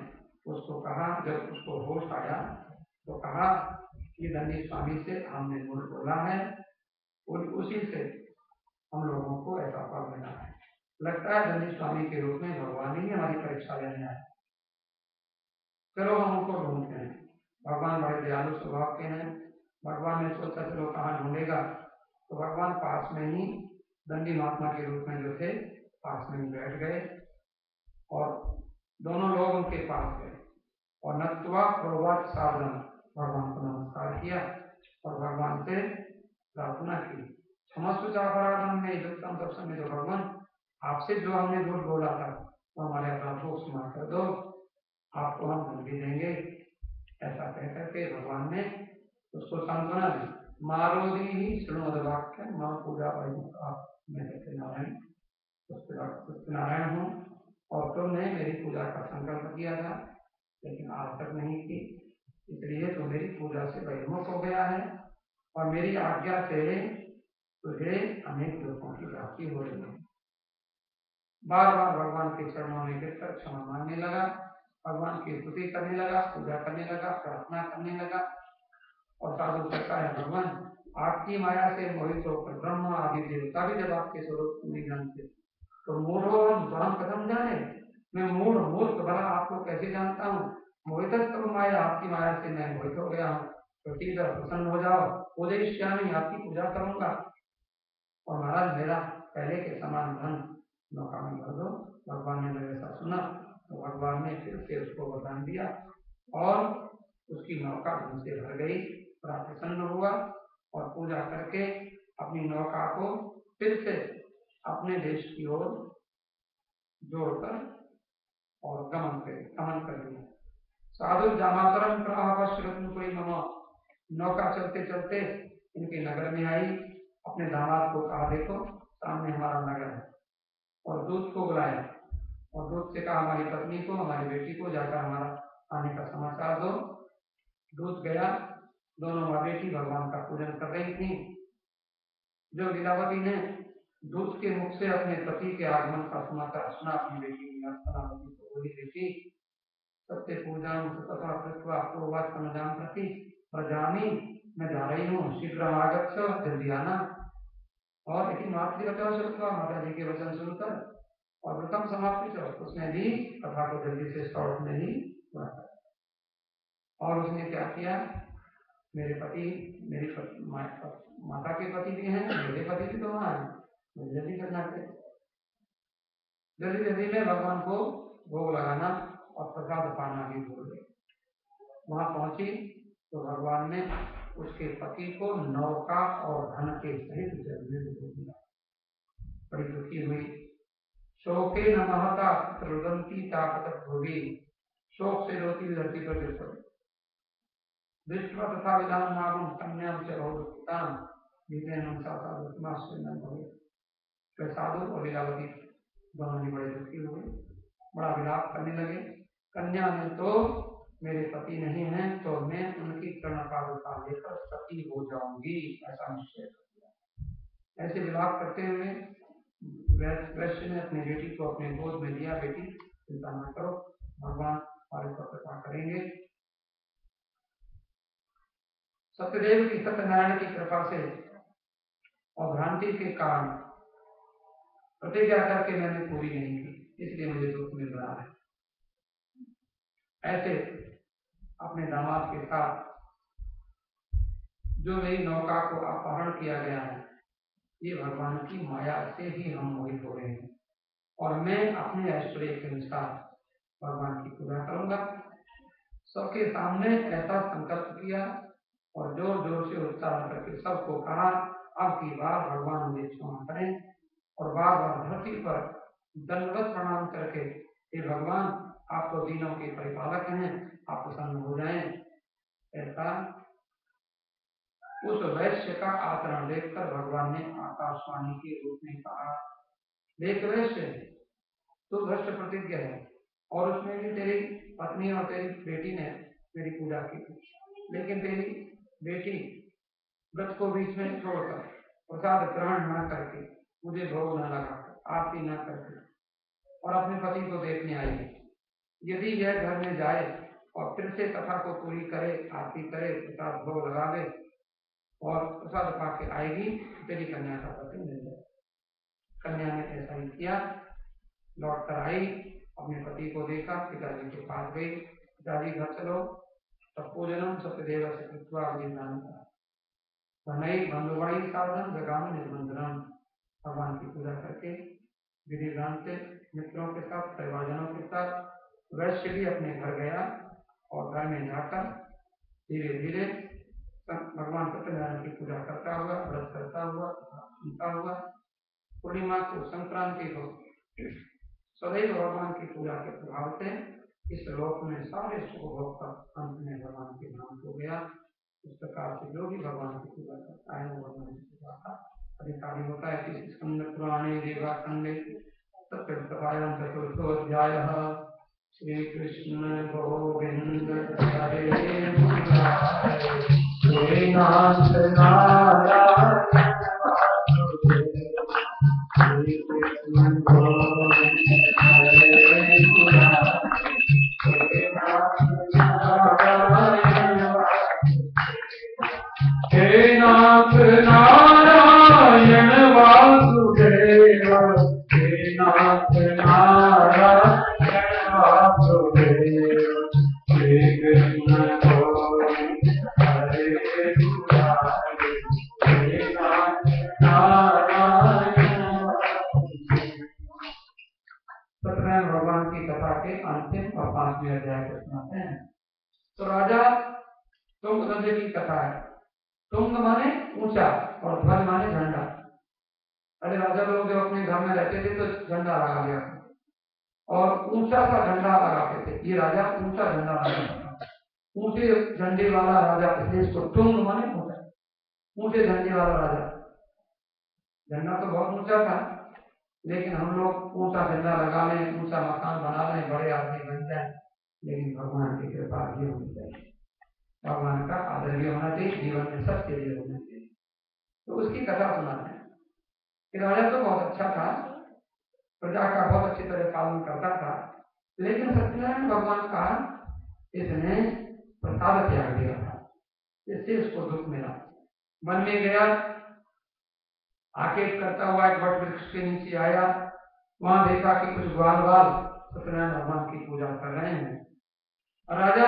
उसको कहा, जब उसको होश आया तो कहा कि धनी स्वामी से हमने मूल बोला है, उसी से हम लोगों को ऐसा फल मिला है। लगता है धनी स्वामी के रूप में भगवान ही हमारी परीक्षा लेने आए। चलो हम उनको ढूंढते हैं। भगवान बड़े दयालु स्वभाव के हैं। भगवान ने सोचा चलो कहाँ ढूंढेगा, तो भगवान पास में ही दंडी महात्मा के रूप में जो थे पास में ही बैठ गए और दोनों लोग उनके पास गए और नत्वा प्रोवाच साधन भगवान को नमस्कार किया और भगवान से प्रार्थना की, क्षमस्व अपराधम में युक्तम दर्शन में, जो भगवान आपसे जो हमने झूठ बोला था तो हमारे अपराध को क्षमा कर दो, आपको हम धन भी देंगे। ऐसा कहकर के भगवान ने उसको सांत्वना दी। मारोदी ही श्रीमद वाक्य माँ पूजा मैं सत्यनारायण हूँ और तुमने मेरी पूजा का संकल्प किया था लेकिन आज तक नहीं की, इसलिए तो मेरी पूजा से बहिर्मुख हो गया है और मेरी आज्ञा से तुझे अनेक लोगों की प्राप्ति हो रही है। बार बार भगवान के चरणों में गिरकर क्षमा मांगने लगा, भगवान की स्तुति करने लगा, पूजा करने लगा, प्रार्थना करने लगा और साधु कहता है, भगवान आपकी माया से मोहित होकर ब्रह्मा आदि देवता भी जब आपके स्वरूप नहीं जानते तो मूढ़ो हम कदम जाने, मैं मूर्ख भला आपको कैसे जानता हूँ? मोहित माया, आपकी माया से मैं मोहित हो गया हूँ। तो ठीक है, प्रसन्न हो जाओ, पूजयिष्यामि, आपकी पूजा करूंगा, और महाराज मेरा पहले के समान धन नौका में भर दो। भगवान ने जब ऐसा सुना तो भगवान ने फिर से उसको वरदान दिया और उसकी नौका धन से भर गई। बड़ा प्रसन्न हुआ और पूजा करके अपनी नौका को फिर से अपने देश की ओर जोड़कर और गमन कर दिया। साधु जामातरम कोई ममा, नौका चलते चलते इनके नगर में आई, अपने दामाद को कहा देखो सामने हमारा नगर है, और दूत को बुलाया और दूत से कहा हमारी पत्नी को, हमारी बेटी को जाकर हमारा आने का समाचार दो। दूत गया, दोनों माँ बेटी भगवान का पूजन कर रही थी। जो लीलावती ने दूत के मुख से अपने पति के आगमन का समाचार सुना, अपनी बेटी लीलावती को बोली बेटी सत्य पूजा तथा कृत्वा पूर्ववत समझाम प्रति प्रजामी, मैं जा रही हूँ, शीघ्र आगच्छ, जल्दी आना। और यदि मातृवचन श्रुत्वा, माता जी के वचन सुनकर और व्रतम समाप्ति से उसने भी कथा को जल्दी से शॉर्ट में ही पूरा कर। और उसने क्या किया, मेरे पति, मेरी माता के पति भी हैं, मेरे पति भी तो वहाँ हैं, मुझे जल्दी करना चाहिए। जल्दी जल्दी में भगवान को भोग लगाना और प्रसाद पाना भी भूल गए। वहां पहुंची तो भगवान ने उसके पति को नौका और धन के सहित जल में डुबो दिया। बड़ी दुखी हुई। शोके न महता रुदंती ताकत भोगी, शोक से रोती धरती पर गिर पड़ी। दृष्टवा तथा विधान नाम कन्या साधु और लीलावती दोनों ही बड़े दुखी हुए, बड़ा विलाप करने लगे। कन्या ने तो मेरे पति नहीं हैं तो मैं उनकी कर्णपादुका लेकर सती हो जाऊंगी, ऐसा निश्चय कर दिया। ऐसे विलाप करते हुए वैश्य ने अपनी बेटी को अपने गोद में लिया, बेटी चिंता न करो, भगवान हमारे पर कृपा करेंगे। सत्यदेव की, सत्यनारायण की कृपा से और भ्रांति के कारण प्रतिज्ञा करके मैंने पूरी नहीं की, इसलिए मुझे दुख मिल रहा है। ऐसे अपने दामाद के साथ जो मेरी नौका को अपहरण किया गया है, ये भगवान की माया से ही हम मोहित हो रहे हैं, और मैं अपने ऐश्वर्य के अनुसार भगवान की पूजा करूंगा। सबके सामने ऐसा संकल्प किया और जोर जोर से उच्चारण करके सबको कहा अब की बार भगवान मुझे क्षमा करें, और बार बार धरती पर दंडवत प्रणाम करके हे भगवान आप तो दीनों के परिपालक हैं, आप प्रसन्न हो जाएं। ऐसा उस वैश्य का आचरण देखकर भगवान ने आकाशवाणी के रूप में कहा, देख वैश्य तू भ्रष्ट प्रतिज्ञ है, और उसमें भी तेरी पत्नी और तेरी बेटी ने मेरी पूजा की थी, लेकिन तेरी बेटी व्रत को बीच में छोड़कर प्रसाद ग्रहण न करके, मुझे भोग न लगाकर, आरती न करके और अपने पति को देखने आई। यदि यह घर में जाए और फिर से कथा को पूरी करे, आरती करे, प्रसाद भोग लगा दे और प्रसाद पा के आएगी, तेरी कन्या का पति मिल जाए। कन्या ने ऐसा ही किया, लौट कर आई, अपने पति को देखा, पिताजी के पास गई, पिताजी घर चलो, तपोजनम सत्यदेव से कृत्वा विधान धनई बंधुवाई साधन जगाम निर्बंधनम, भगवान की पूजा करके विधि विधान से मित्रों के साथ, परिवारजनों के साथ वैश्य भी अपने घर गया और घर में जाकर धीरे धीरे भगवान सत्यनारायण की पूजा करता हुआ, व्रत करता हुआ, सुनता हुआ, पूर्णिमा को, संक्रांति को सदैव भगवान की पूजा के प्रभाव से इस लोक में सारे सुख भोग का अंत में भगवान के नाम हो गया। इस प्रकार से जो भी भगवान की पूजा करता है वो भगवान की पूजा का अधिकारी होता है। इस स्कंद पुराणे देवाखंडे सप्तम चतुर्थोऽध्यायः। श्री कृष्ण गोविंद हरे नाथ नारायण श्री कृष्ण गोविंद हरे नाथ नारायण वासुदेव, हे नाथ नारायण वासुदेव, श्री कृष्ण गोविंद हरे तो राजा तुंगध्वज की कथा है। तुंग माने ऊंचा और ध्वज माने झंडा। अरे राजा लोग जब अपने घर में रहते थे तो झंडा लगा लिया और ऊंचा सा झंडा लगाते थे। ये राजा ऊंचा झंडा लगाता था, ऊंचे झंडे वाला राजा, इसलिए इसको तुंग माने ऊंचा, ऊंचे झंडे वाला राजा। झंडा तो बहुत ऊंचा था, लेकिन हम लोग ऊंचा झंडा लगा लें, ऊंचा मकान बना लें, बड़े आदमी बन जाए, लेकिन भगवान की कृपा भी होनी चाहिए, भगवान का आदर भी होना चाहिए, जीवन में सत्य भी होना चाहिए। तो उसकी कथा सुनाते हैं कि राजा तो बहुत अच्छा था, प्रजा का बहुत अच्छी तरह पालन करता था, लेकिन सत्यनारायण भगवान का इसने प्रसाद त्याग दिया था, इससे इसको दुख मिला। मन में गया, आकेट करता हुआ एक वट वृक्ष के नीचे आया, वहां देखा कि कुछ ग्वाल बाल सत्यनारायण भगवान की पूजा कर रहे हैं। राजा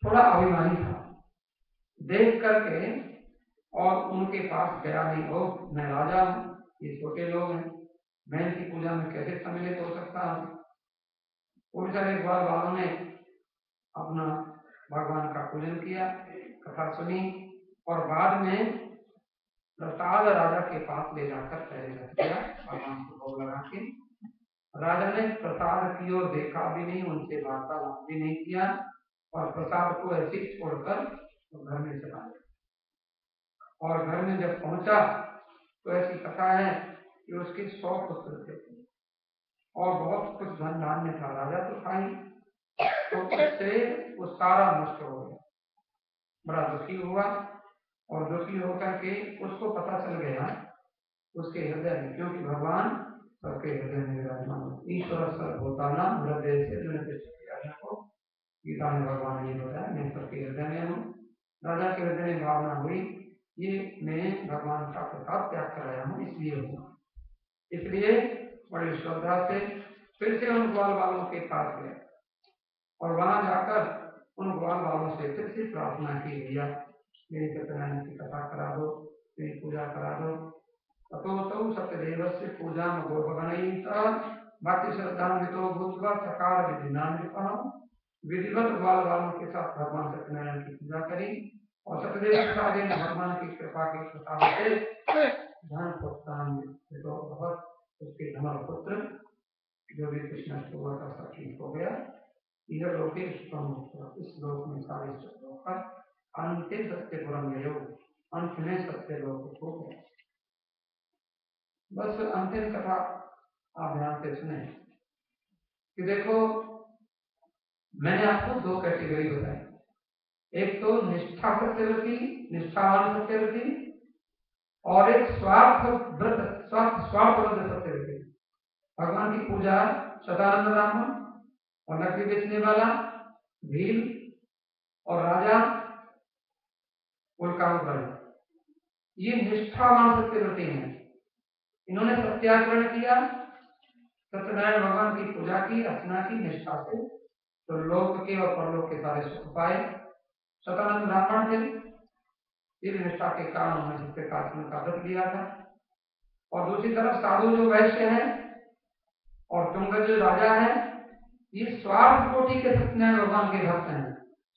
थोड़ा अभिमानी था, देख करके और उनके पास गया नहीं। ओ मैं राजा हूं, ये छोटे लोग हैं, मैं इनकी पूजा में कैसे सम्मिलित हो सकता हूं। वो बेचारे ग्वाल बालों ने अपना भगवान का पूजन किया, कथा सुनी और बाद में प्रसाद राजा के पास ले जाकर पहले रख दिया, भगवान को भोग लगा के। राजा ने प्रसाद की ओर देखा भी नहीं, उनसे वार्तालाप भी नहीं किया और प्रसाद को ऐसे ही छोड़कर तो घर में चला गया। और घर में जब पहुंचा तो ऐसी कथा है कि उसके 100 पुत्र थे और बहुत कुछ धन धान्य था, राजा तो था ही, तो उससे वो सारा नष्ट हो गया। बड़ा दुखी हुआ और दुखी होकर के उसको पता चल गया उसके हृदय में, क्योंकि भगवान सबके हृदय में विराजमान, ईश्वर सर्वभूतानां हृदय से को गीता में भगवान ने बताया, मैं सबके हृदय में हूँ। राजा के हृदय में भावना हुई, ये मैं भगवान का प्रसाद त्याग कराया हूँ, इसलिए हुआ। इसलिए बड़ी श्रद्धा से फिर से उन ग्वाल बालों के पास गए और वहां जाकर उन ग्वाल बालों से फिर से प्रार्थना की, भैया मेरी सत्यनारायण की कथा करा दो, मेरी पूजा करा दो। ततो सत्यदेव से पूजा में गोपगणयिता भक्ति श्रद्धान्वितो भूत्वा सकार विधिनान्वितः। विधिवत ग्वाल बालों के साथ भगवान सत्यनारायण की पूजा करी और सत्यदेव प्रसाद ने भगवान की कृपा के प्रसाद से धन प्रोत्साहन तो बहुत उसके धन पुत्र जो भी कृष्ण हुआ था सब ठीक हो गया। यह लोग इस लोक में सारे लोग पर अंतिम सत्यपुरम अंत में सत्य लोग हो गए। बस अंतिम कथा आप ध्यान से सुने कि देखो मैंने आपको 2 कैटेगरी बताई, एक तो निष्ठा सत्यवती, निष्ठावान सत्यवती, और एक स्वार्थ सत्यवती। भगवान की पूजा सदानंद ब्राह्मण और लकड़ी बेचने वाला भील और राजा उल्का राजा, ये निष्ठावान सत्यव्रती हैं। इन्होंने सत्याग्रहण किया, सत्यनारायण भगवान की पूजा की, अर्चना की निष्ठा से, तो लोक के और परलोक के सारे सुख पाए। सदानंद ब्राह्मण थे, इस निष्ठा के कारण उन्होंने सत्य का आचरण का व्रत लिया था। और दूसरी तरफ साधु जो वैश्य है और तुंगध्वज जो राजा है, ये स्वार्थ कोटि के सत्यनारायण भगवान के भक्त हैं,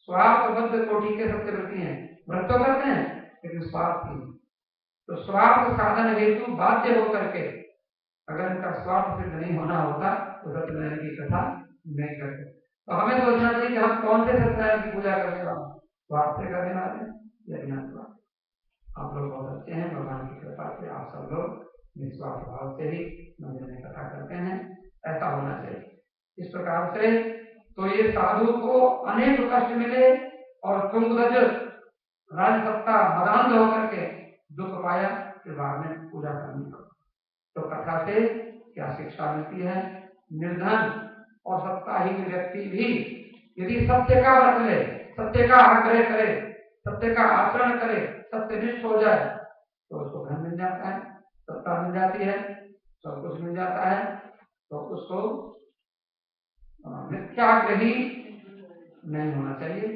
स्वार्थबद्ध कोटि के सत्यव्रती हैं, व्रत तो करते हैं लेकिन स्वार्थ नहीं। तो स्वार्थ साधन हेतु बाध्य होकर के अगर इनका स्वार्थ सिद्ध नहीं होना होता तो सत्यनारायण की कथा नहीं करते। तो हमें सोचना चाहिए कि हम कौन से सत्यनारायण की पूजा करने वाले, स्वार्थ से करने वाले या बिना स्वार्थ। आप लोग बहुत अच्छे हैं, भगवान की कृपा से आप सब लोग निस्वार्थ भाव से ही मंदिर में कथा करते हैं, ऐसा होना चाहिए। इस प्रकार से तो ये साधु को अनेक कष्ट मिले और तुंगध्वज राजसत्ता मदान्ध होकर के दुख पाया, फिर बाद में पूजा करनी पड़ी। तो कथा से क्या शिक्षा मिलती है? निर्धन और सत्ताहीन व्यक्ति भी यदि सत्य का व्रत ले, सत्य का आग्रह करे, सत्य का आचरण करे, सत्यनिष्ठ हो जाए तो उसको धन मिल जाता है, सत्ता मिल जाती है, सब कुछ मिल जाता है। तो उसको मिथ्याग्रही नहीं होना चाहिए।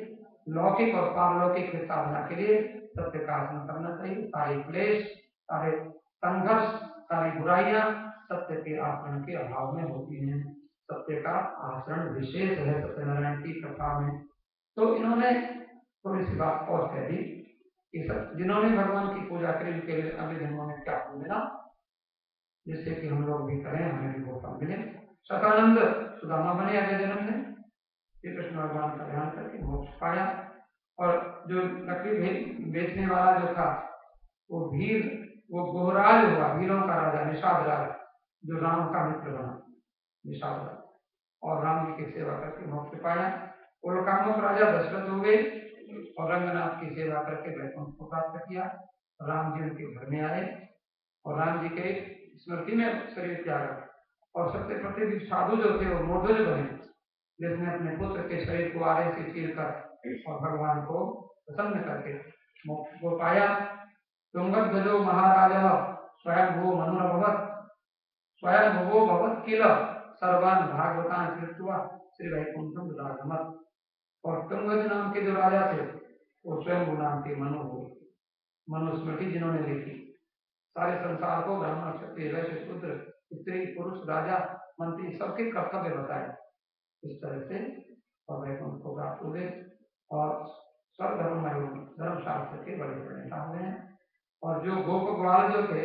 लौकिक और पारलौकिक साधना के लिए सत्य का आचरण करना चाहिए। सारे क्लेश, सारे संघर्ष, सारी बुराइयां सत्य के आचरण के अभाव में होती हैं। सत्य का आचरण विशेष है सत्यनारायण की कथा में। तो इन्होंने थोड़ी सी बात और कह दी कि सब जिन्होंने भगवान की पूजा करी उनके लिए अगले जन्मों में क्या फल मिला, जिससे कि हम लोग भी करें, हमें भी वो फल मिले। शतानंद सुदामा बने अगले जन्म में, श्री कृष्ण भगवान का ध्यान करके मोक्ष पाया। और जो लकड़ी बेचने वाला जो था वो भील, वो गोहराज हुआ, भीलों का राजा निषाद राज, जो राम का मित्र बना निषाद राज, और राम जी की सेवा करके मोक्ष पाया। वो लोकामोक राजा दशरथ हो गए और रंगनाथ की सेवा करके वैकुंठ को प्राप्त किया। राम जी उनके घर में आए और राम जी के स्मृति में शरीर त्यागा, और सबसे प्रसिद्ध साधु जो थे वो मोर्ध्वज बने, जिसने अपने पुत्र के शरीर को आरे से चीर कर और भगवान को प्रसन्न करके मोक्ष को पाया। तुंगध्वजो महाराज स्वयं भो मनुरभवत्, स्वयं भवो भवत् किल सर्वान् भागवतान् कृत्वा श्री वैकुंठम रागमत्। और तुंगध्वज नाम के जो राजा थे वो स्वयं नाम के मनु हुए। मनुस्मृति जिन्होंने लिखी, सारे संसार को ब्राह्मण क्षत्रिय वैश्य शूद्र स्त्री पुरुष राजा मंत्री सबके कर्तव्य बताए। इस तरह से और वैकुंठ को प्राप्त हुए और सर्वधर्म धर्मशास्त्र के बड़े बड़े नेता हुए हैं। और जो गोप ग्वाल जो थे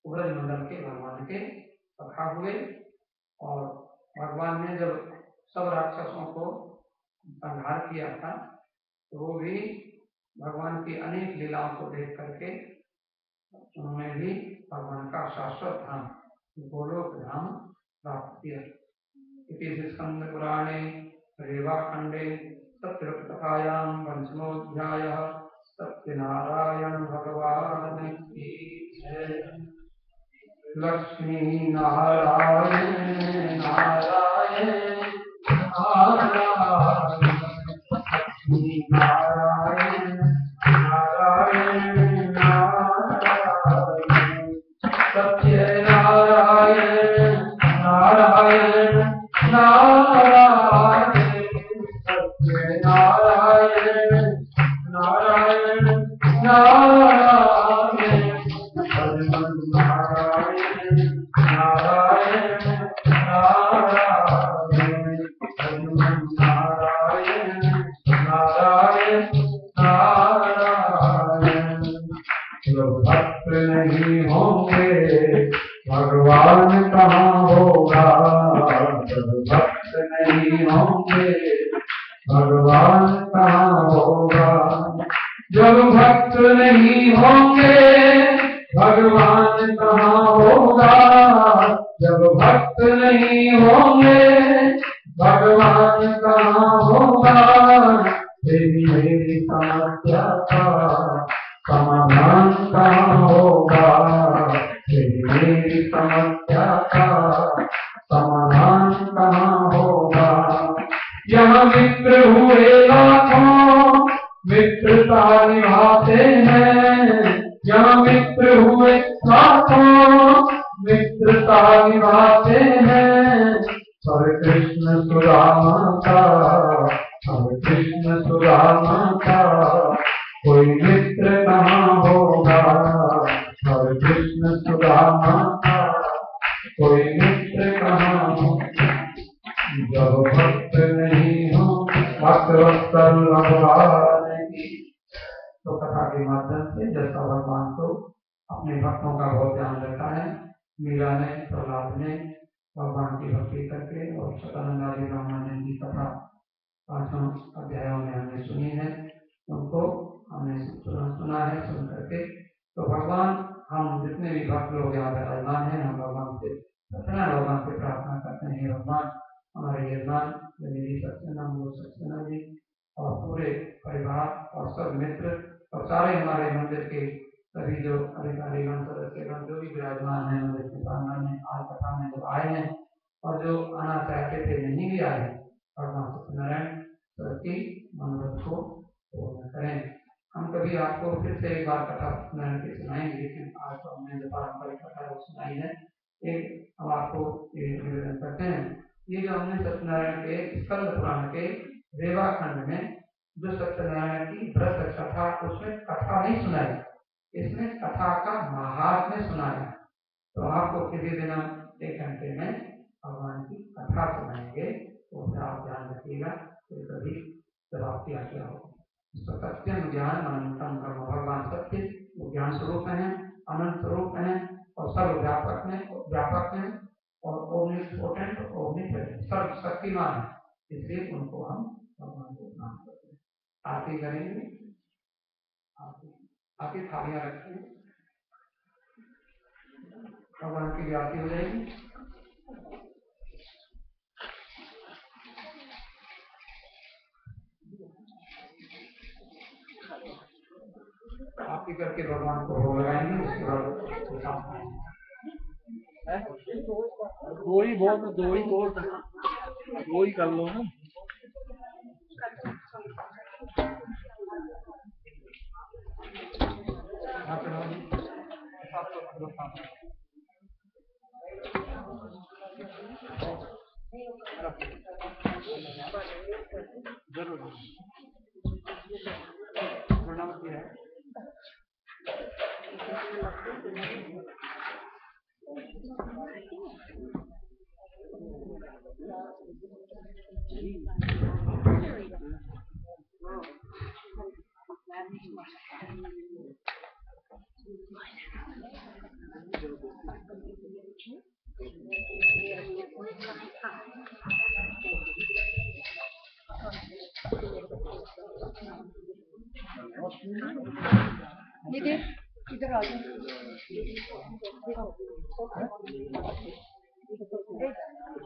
ब्रज मंडल के भगवान के सखा हुए, और भगवान ने जब सब राक्षसों को संहार किया था तो वो भी भगवान की अनेक लीलाओं को देख करके उन्होंने भी भगवान का शाश्वत धाम गोलोक धाम प्राप्त किया। इति स्कंद पुराणे रेवाखंडे सत्यकथायां पंचमोऽध्यायः। सत्यनारायण भगवान की जय। लक्ष्मी नारायण नारायण नारायण, लक्ष्मी नारायण नारायण नारायण, सत्य नारायण नारायण नारायण, सत्य नारायण नारायण नारायण, हरिमन नारायण नारायण नारायण, हरिमन नारायण नारायण नारायण। जो भक्त नहीं होंगे भगवान कहाँ होगा, जब भक्त नहीं होंगे भगवान कहाँ होगा, जब भक्त नहीं होंगे भगवान कहाँ होगा, जब भक्त नहीं होंगे भगवान कहाँ होगा। तेरी मेरी समस्या का समाधान कहाँ होगा, तेरी मेरी समस्या का समाधान कहाँ होगा। यहाँ मित्र हुए लाखों मित्रता निभाते हैं, यहाँ मित्र हुए लाखों मित्रता निभाते हैं। हरे कृष्ण सुदामा का, हरे कृष्ण सुदामा का कोई मित्र कहाँ होगा, हरे कृष्ण सुदामा का कोई मित्र कहाँ होगा। जब भक्त नहीं हो भक्त वत्सल भगवान की। तो कथा के माध्यम से जैसा भगवान को अपने भक्तों का बहुत ध्यान रखा है, मीरा ने प्रहलाद ने भगवान की भक्ति करके, और सदानंद आदि ब्राह्मण की कथा 5 अध्यायों में हमने सुनी है, उनको हमने सुना है सुन करके। तो भगवान हम जितने भी भक्त लोग यहाँ विराजमान हैं, हम भगवान से भगवान से प्रार्थना करते हैं, भगवान हमारे यजमान निधि सक्सेना वो सक्सेना जी और पूरे परिवार और सब मित्र और सारे हमारे मंदिर के सभी जो अधिकारीगण सदस्यगण जो भी विराजमान हैं मंदिर के प्रांगण में आज कथा में जो आए हैं और जो आना चाहते थे नहीं भी आए, भगवान सत्यनारायण की मनोरथ को पूर्ण करें। हम कभी आपको फिर से एक बार कथा सत्यनारायण की सुनाएंगे, लेकिन आज तो हमने जो पारंपरिक कथा वो सुनाई है, एक हम आपको निवेदन करते हैं। ये जो हमने सत्यनारायण के स्कंद पुराण के रेवाखंड में जो सत्यनारायण की व्रत कथा, उसमें कथा नहीं सुनाई, इसमें कथा का महात्म्य सुनाया। तो आपको किसी दिन हम 1 घंटे में भगवान की कथा सुनाएंगे तो उसे आप ध्यान रखिएगा तो कभी जब आपकी आज्ञा हो। सत्यम ज्ञान अनंतम ब्रह्म, भगवान सत्य वो ज्ञान स्वरूप है, अनंत स्वरूप है और सर्व व्यापक है और ओमनिपोटेंट ओमनिप्रेजेंट सर्वशक्तिमान है, इसलिए उनको हम भगवान को प्रणाम करते हैं। आरती करेंगे, आरती थालियां रखें, भगवान की भी आरती हो जाएगी। आरती करके भगवान को भोग लगाएंगे, उसके बाद दो ही कर लो ना। जरूर है। इधर आ जाओ।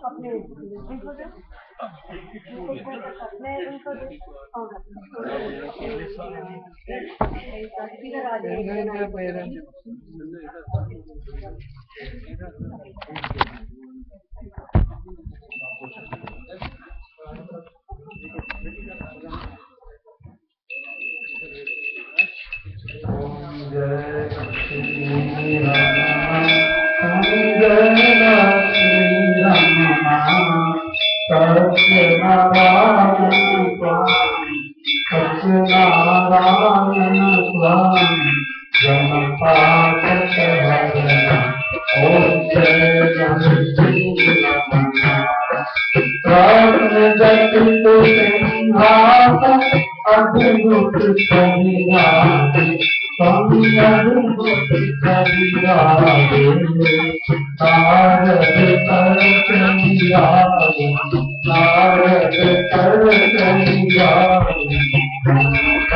अपने इधर आ जाओ।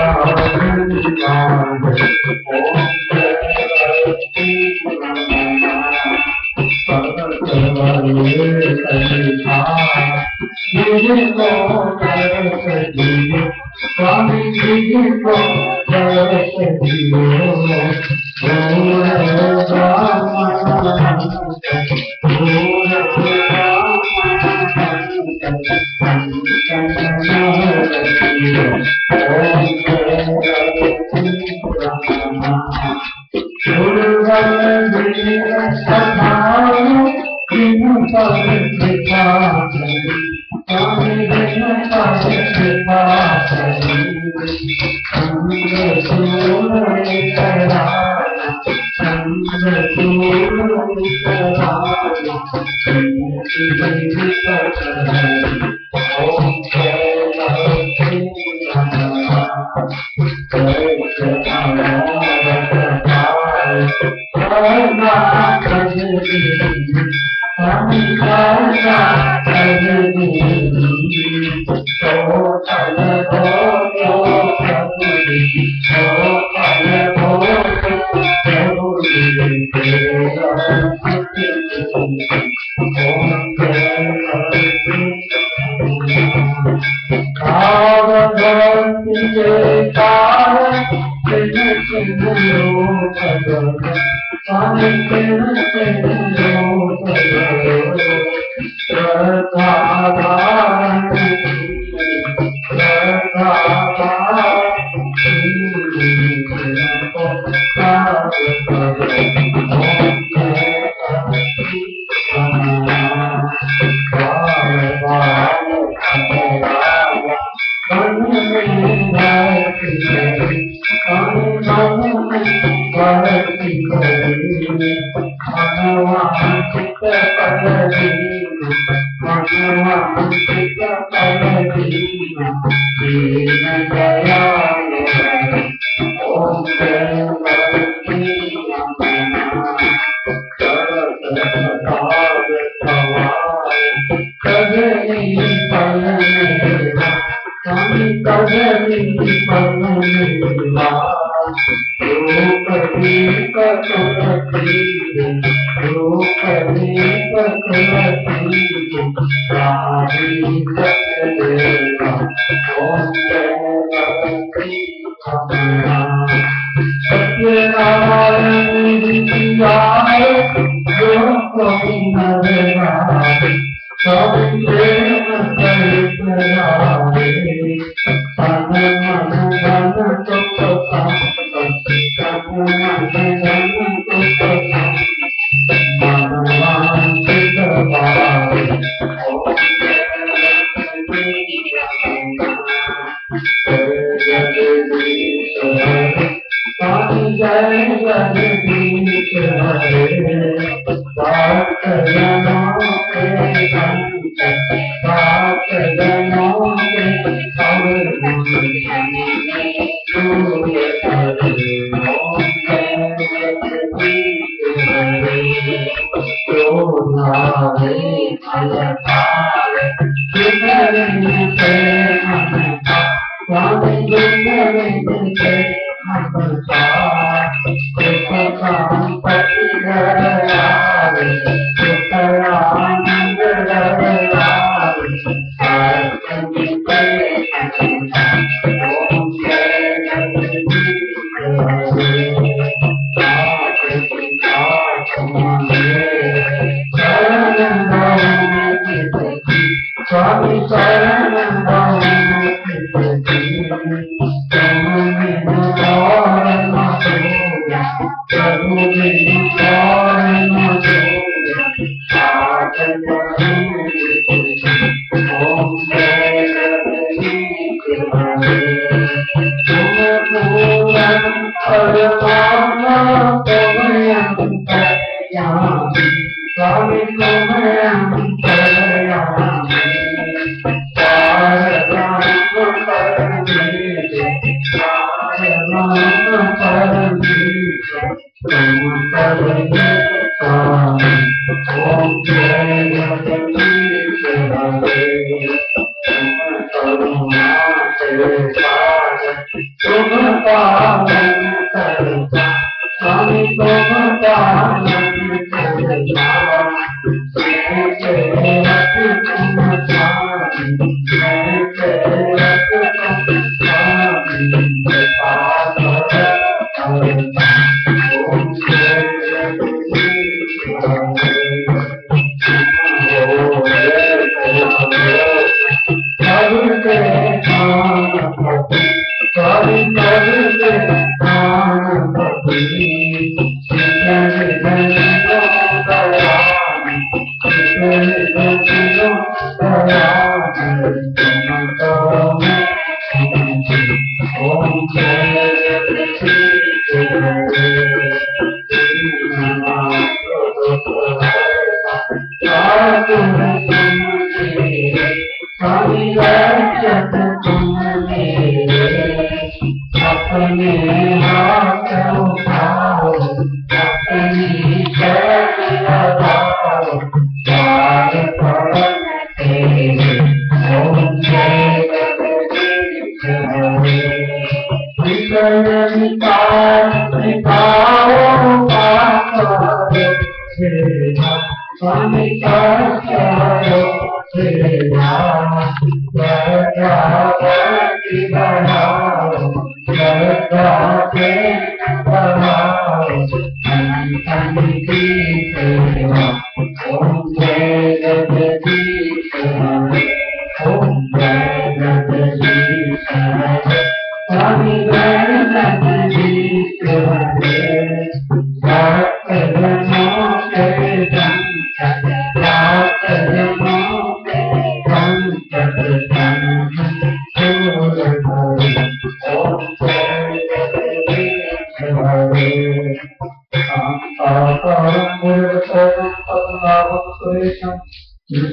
भगवान चित फल दीना दीन दयाल हरि ओम जय भगवती कजरी फल मेरा स्वामी कजरी फल मेरा रूपी कटुरती रूपी कटुरती राही सत्यदेवा ओम जय भगवती सत्यनारायण विद्याय जो कोई नर नारी सब प्रेम सहित राधे तन मन धन सुख संपत्ति तन मन धन सुख संपत्ति मनवांछित भावे ओम जगदीश हरे स्वामी जय जगदीश हरे सात जनों के सात जनों के और सूर्य हरे ओम जय जगदीश हरे जो नारे अलकारे जितने से मन स्वामी जितने से पति गयावे सुतरानंद गयावे ओम जय जगदीश स्वामी शरण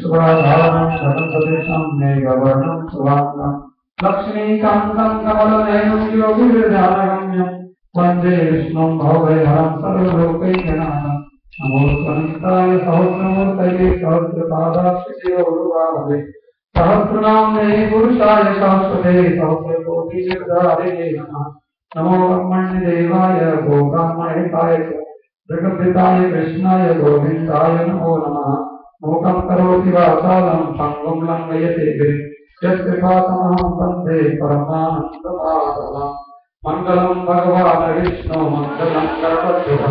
विश्वाधारं धनसदृशं मेघवर्णं शुभाङ्गं लक्ष्मीकान्तं कमलनयनं योगिविरजानगम्यं वन्दे विष्णुं भवभयहरं सर्वलोकैकनाथं नमो स्वनिष्ठाय सहस्रमूर्तये सहस्रपादाक्षिशिरोरुबाहवे सहस्रनाम्ने पुरुषाय शाश्वते सहस्रकोटिजगदारिणे नमः नमो ब्रह्मण्यदेवाय गोब्राह्मणेताय जगद्धिताय कृष्णाय गोविन्दाय नमो नमः मूकं करोति वाचालं पङ्गुं लङ्घयते गिरिं यत्कृपातमहं वन्दे परमानन्दमाधवम् मङ्गलं भगवान् विष्णु मङ्गलं गणपतिः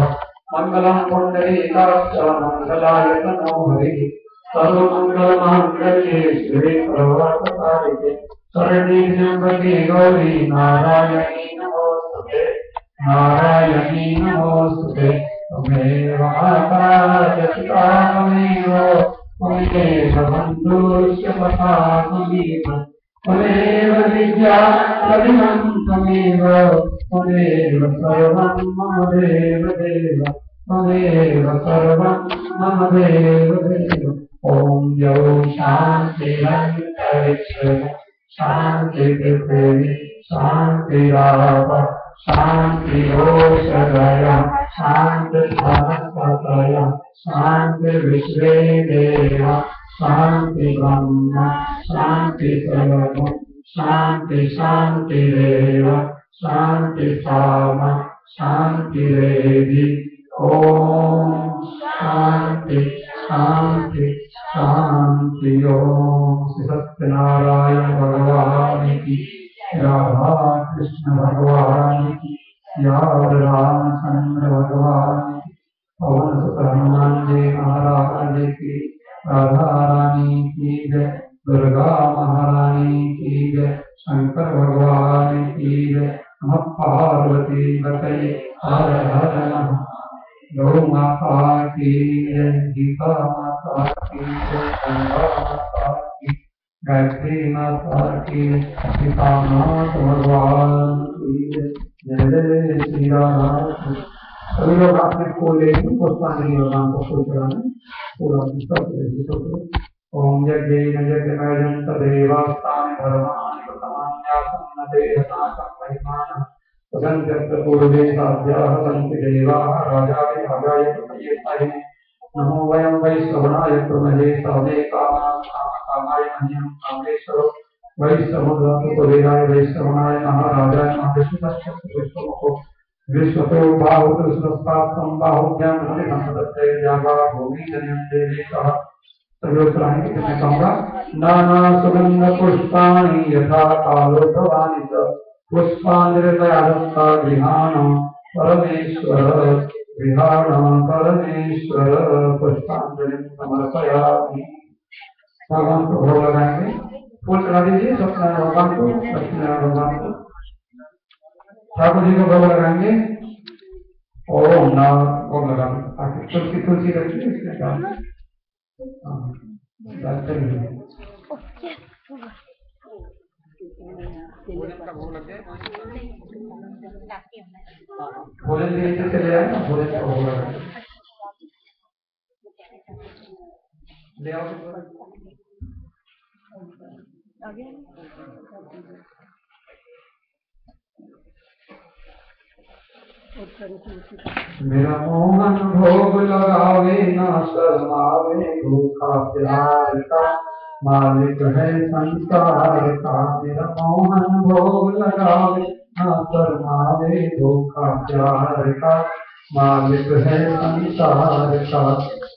मङ्गलं पुण्डरीकाक्ष मङ्गलाय तनो हरिः सर्वमङ्गलमाङ्गल्ये शिवे सर्वार्थसाधिके शरण्ये त्र्यम्बके गौरी नारायणी नमोस्तुते नारायणी नमोस्तुते त्वमेव माता पिता त्वमेव बन्धुश्च सखा त्वमेव विद्या प्रतिमं त्वमेव सर्वं मम देव देव त्वमेव सर्वं मम देव देव ॐ यौ शान्तिरन्तरिक्षे शान्तिपृथिवी शान्तिराप शान्तिरोषधयः शान्तिवनस्पतयः शान्तिर्विश्वे देवा शान्तिब्रह्म शान्तिसर्वं शान्ति शान्तिरेव शान्तिसाम शान्तिरेधि ॐ शान्ति शान्ति शान्ति ॐ श्री सत्यनारायण भगवान की राधा कृष्ण भगवान की रामचंद्र भगवान की पवन सुत हनुमान जी महाराज की राधा रानी की जय दुर्गा महारानी की जय शंकर भगवान की जय नमः पार्वती पतये हर हर नमः गौ माता की जय गीता माता की जय गंगा माता की गायत्री माता की सीतानाथ भगवान की जय जय श्री राम। सभी लोग अपने फूल लेकर पुष्पांजलि भगवान को फूल चढ़ाने पूरा ओम यज्ञेन यज्ञमयं तदेवास्तानि धर्माणि प्रथमान्यासं देहनाकं महिमानः तदन्त्यत्र पूर्वे साध्याः सन्ति देवाः राजाभिभागाय प्रथयेताये नमो वयं वै श्रवणाय प्रमहे सवे कामाय मह्यं कामेश्वरो वै समुद्राय वै श्रवणाय महाराजाय महाविष्णुपश्चिमो विश्वतो बाहुतुष्णस्तात्तं बाहुभ्यां हरिनमदत्ते जागा भूमिजन्यं देवी सह सभी उत्तरायणी के मैं कहूँगा नाना सुगंध पुष्पाणि यथा कालोद्भवानि च पुष्पांजलिर्दयालुता गृहाण परमेश्वर पुष्पांजलि समर्पयामि। भगवान को भोग लगाएंगे फूल चढ़ा दीजिए सत्यनारायण भगवान को लक्ष्मीनारायण भगवान को ठाकुर जी को भोग लगाएंगे ओम नाम भोग लगाएंगे तुलसी तुलसी रखिए इसके साथ भोजन भी नीचे से ले आए ना भोजन का भोग लगाए ले आओ मेरा मोहन भोग लगावे ना शर्मावे भूखा प्यार का मालिक है संसार का मेरा मोहन भोग लगावे ना शर्मावे भूखा प्यार का मालिक है संसार का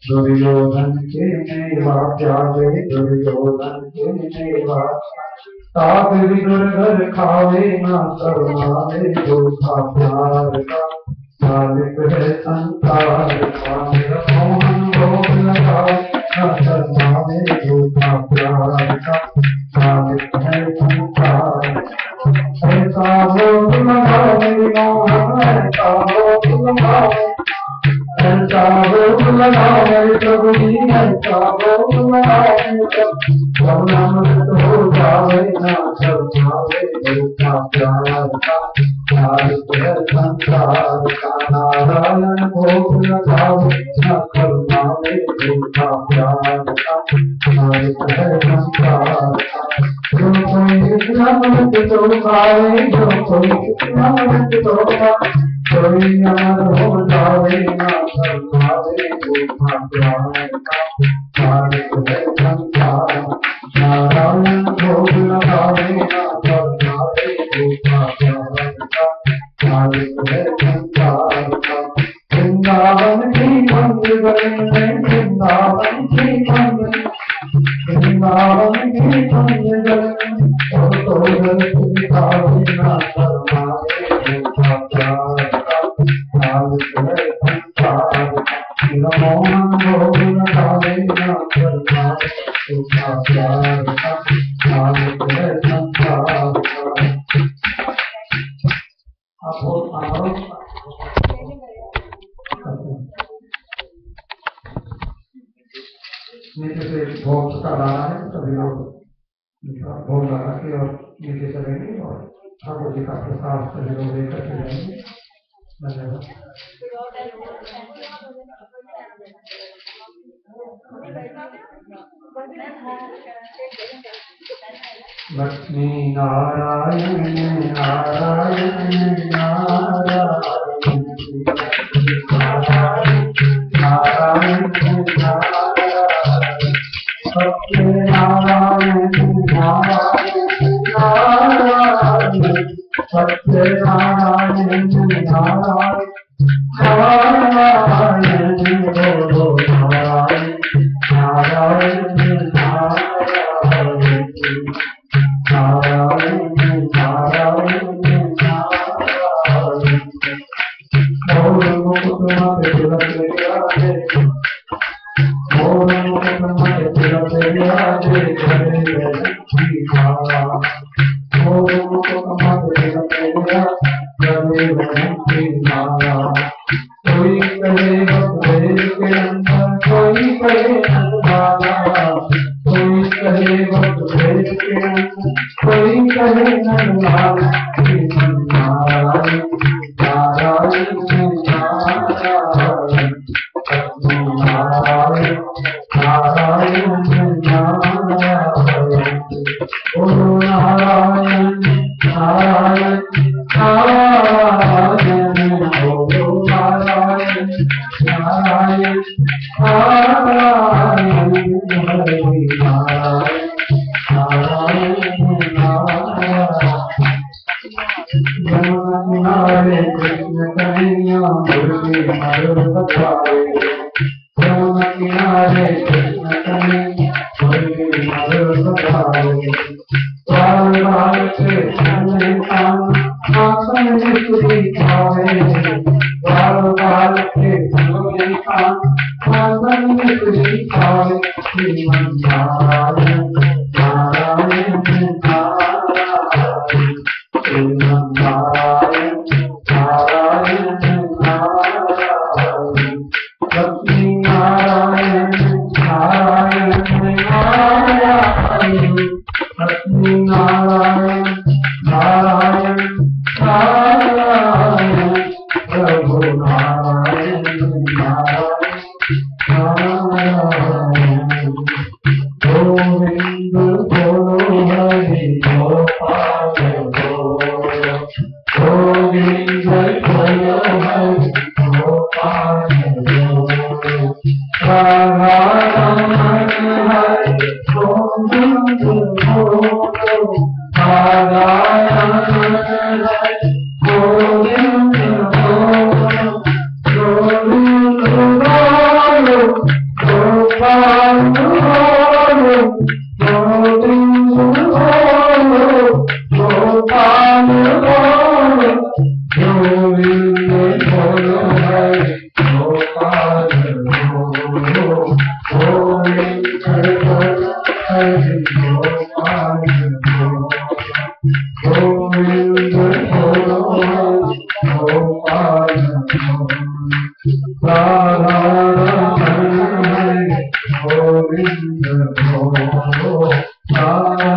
दुर्योधन के मेवा प्यारे दुर्योधन के मेवा ताप विदुर खावे ना शर्मावे भूखा प्यार का मालिक है संसार का मेरा मोहन भोग लगावे ना शर्मावे भूखा प्यार का मालिक है संसार ऐसा भोग लगाओ मेरी मोहन ऐसा भोग लगाओ ऐसा भोग लगाओ मेरे प्रभु जी ऐसा भोग लगाओ हो जावे ना शर्मावे भूखा प्यार का मालिक है संसार का नारायण भोग लगाओ ना शर्मावे भूखा प्यार का अमृत तो खावे जो कोई अमृत तो खावे कोई अमर हो जावे ना सरमावे भूखा प्यारे का मालिक है संसार नारायण भोग लगावे ना सरमावे भूखा प्यारे का मालिक है संसार का वृंदावन की मंदिर में वृंदावन की मंदिर वृंदावन की मंदिर और तो सुविधा बिना सरमावे भूखा प्यार का मालिक है संसार मोहन भोग लगावे ना सरमावे भूखा प्यार का मालिक है संसार का। नीचे से भोग का लाना है सभी लोग भोग लगा के और नीचे चलेंगे और ठाकुर जी का प्रसाद सभी लोग लेकर के जाएंगे। धन्यवाद। लक्ष्मी नारायण नारायण नारायण नारायण सत्यनारायण नारायण सत्यनारायण नारायण नारायण बोलो नारायण नारायण नारायण नारायण नारायण कोई कहे भक्ति के अंदर कोई कहे नंदलाला कोई कहे भक्ति के अंदर कोई कहे नंदलाला नारायण नारायण नारायण नारायण नारायण नारायण ओ नारायण नारायण नारायण ओ नारायण नारायण नारायण हरे नारायण नारायण नारायण हरे कृष्ण कन्हैया मुरली मधुर बतावे यमुना किनारे कृष्ण कन्हैया मुरली मधुर बतावे बाल बाल से खाने आसन मिश्री खावे बाल बाल से खाने आसन मिश्री खावे श्रीमन नारायण नारायण नारायण श्रीमन नारायण नारायण नारायण लक्ष्मी नारायण नारायण नारायण लक्ष्मी नारायण नारायण नारायण प्रभु नारायण नारायण नारायण गोविंद बोलो हरि गोपाल बोलो गोविंद बोलो हरि गोपाल बोलो राधा रमण हरि गोविंद बोलो राधा रमण हरि गोविंद बोलो गोविंद बोलो गोपाल बोलो गोविंद बोलो गोपाल बोलो गोविंद बोलो हरि गोपाल बोलो गोविंद बोलो हरि गोपाल बोलो गोविंद बोलो हरि गोपाल राधा रमण हरि गोविंद बोलो राधा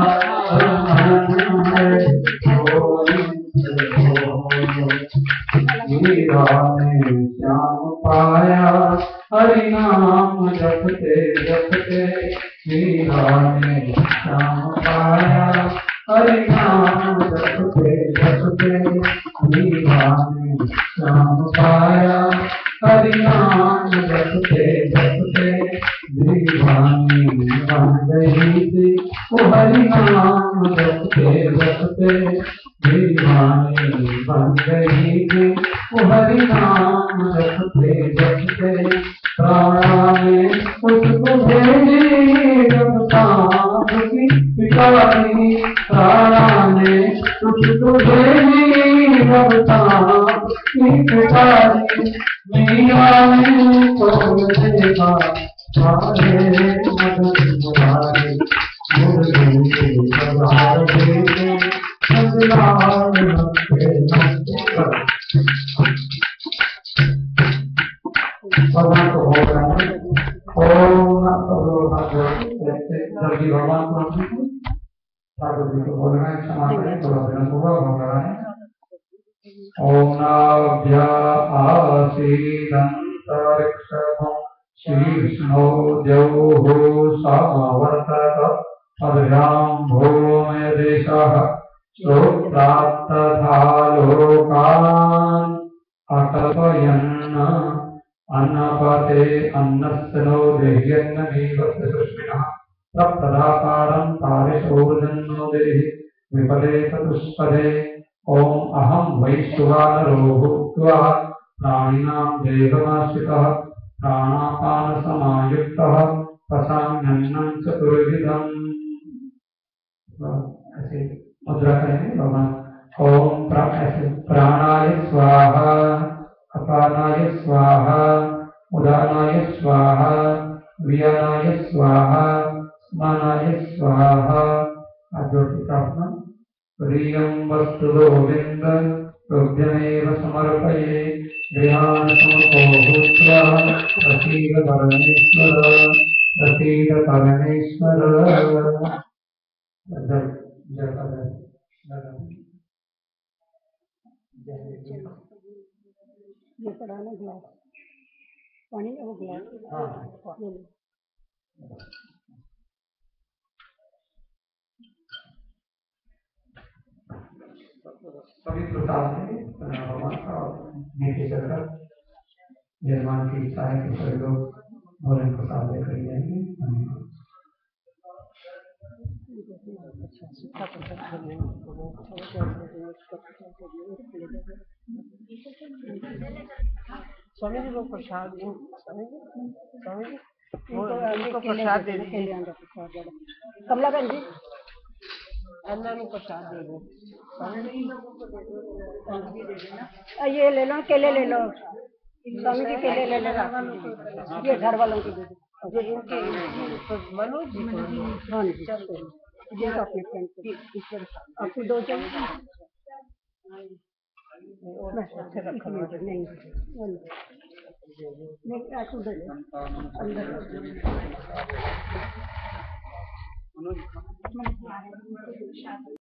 रमण हरि गोविंद बोलो मीरा ने श्याम पाया हरि नाम जपते जपते मीरा ने श्याम पाया हरि नाम जपते जपते दीवाने श्याम पाया। हरि नाम जपते जपते दीवाने बन गई थी। ओ हरि नाम जपते जपते दीवाने बन गई थी। ओ हरि नाम जपते जपते प्राणा में उसको भेजी रमता की पिटारी। प्राणा में उसको भेजी रमता की पिटारी। मीरा ने तो देखा मारे मदन मुरारी। मुरली के सवार देखे सजलाल नंगे नंगे। भगवान को हो रहा है। ओम जल्दी भगवान को ठाकुर जी को बोल रहे हैं, क्षमा करें थोड़ा विलंब हुआ, हो रहा है। ओम नाभ्या आसीदंतरिक्षं श्री विष्णु द्यौः समवर्तत। पदभ्यां भूमि देशः श्रोत्रात्तथा लोकान् अकल्पयन्। अन्नपते अन्नस्नो देह्यन्नमेवस्य सृष्टिनः। तत्तदाकारं पारिशोधन्नो देहि विपदे चतुष्पदे। ओम अहं वैश्वानरो भूत्वा प्राणिनां देहमाश्रितः प्राणापानसमायुक्तः पचाम्यन्नं चतुर्विधम्। ऐसे मुद्रा करेंगे भगवान। ओम प्राणाय स्वाहा, अपानाय स्वाहा, उदानाय स्वाहा, व्यानाय स्वाहा, समानाय स्वाहा। ज्योति प्रार्थना। प्रियं वस्तु गोविंद तुभ्यमेव समर्पये। गृहाण समको भूत्वा प्रसीद परमेश्वर, प्रसीद परमेश्वर। ये पढ़ाना गिलास पानी का वो गिलास। हाँ सभी प्रसाद से भगवान का नीचे चलकर निर्माण की इच्छा है कि सभी लोग भोजन प्रसाद लेकर जाएंगे। स्वामी जी को प्रसाद, स्वामी जी उनको प्रसाद दे दीजिए। कमला बहन जी अन्ना को प्रसाद दे दो। ये ले लो, केले ले लो, स्वामी जी केले ले लो। ये घर वालों को दे दो। इनके मनोज जी को। हाँ जी ये तो अपने फ्रेंड को आपको दो चाहिए। नहीं आपको दे अंदर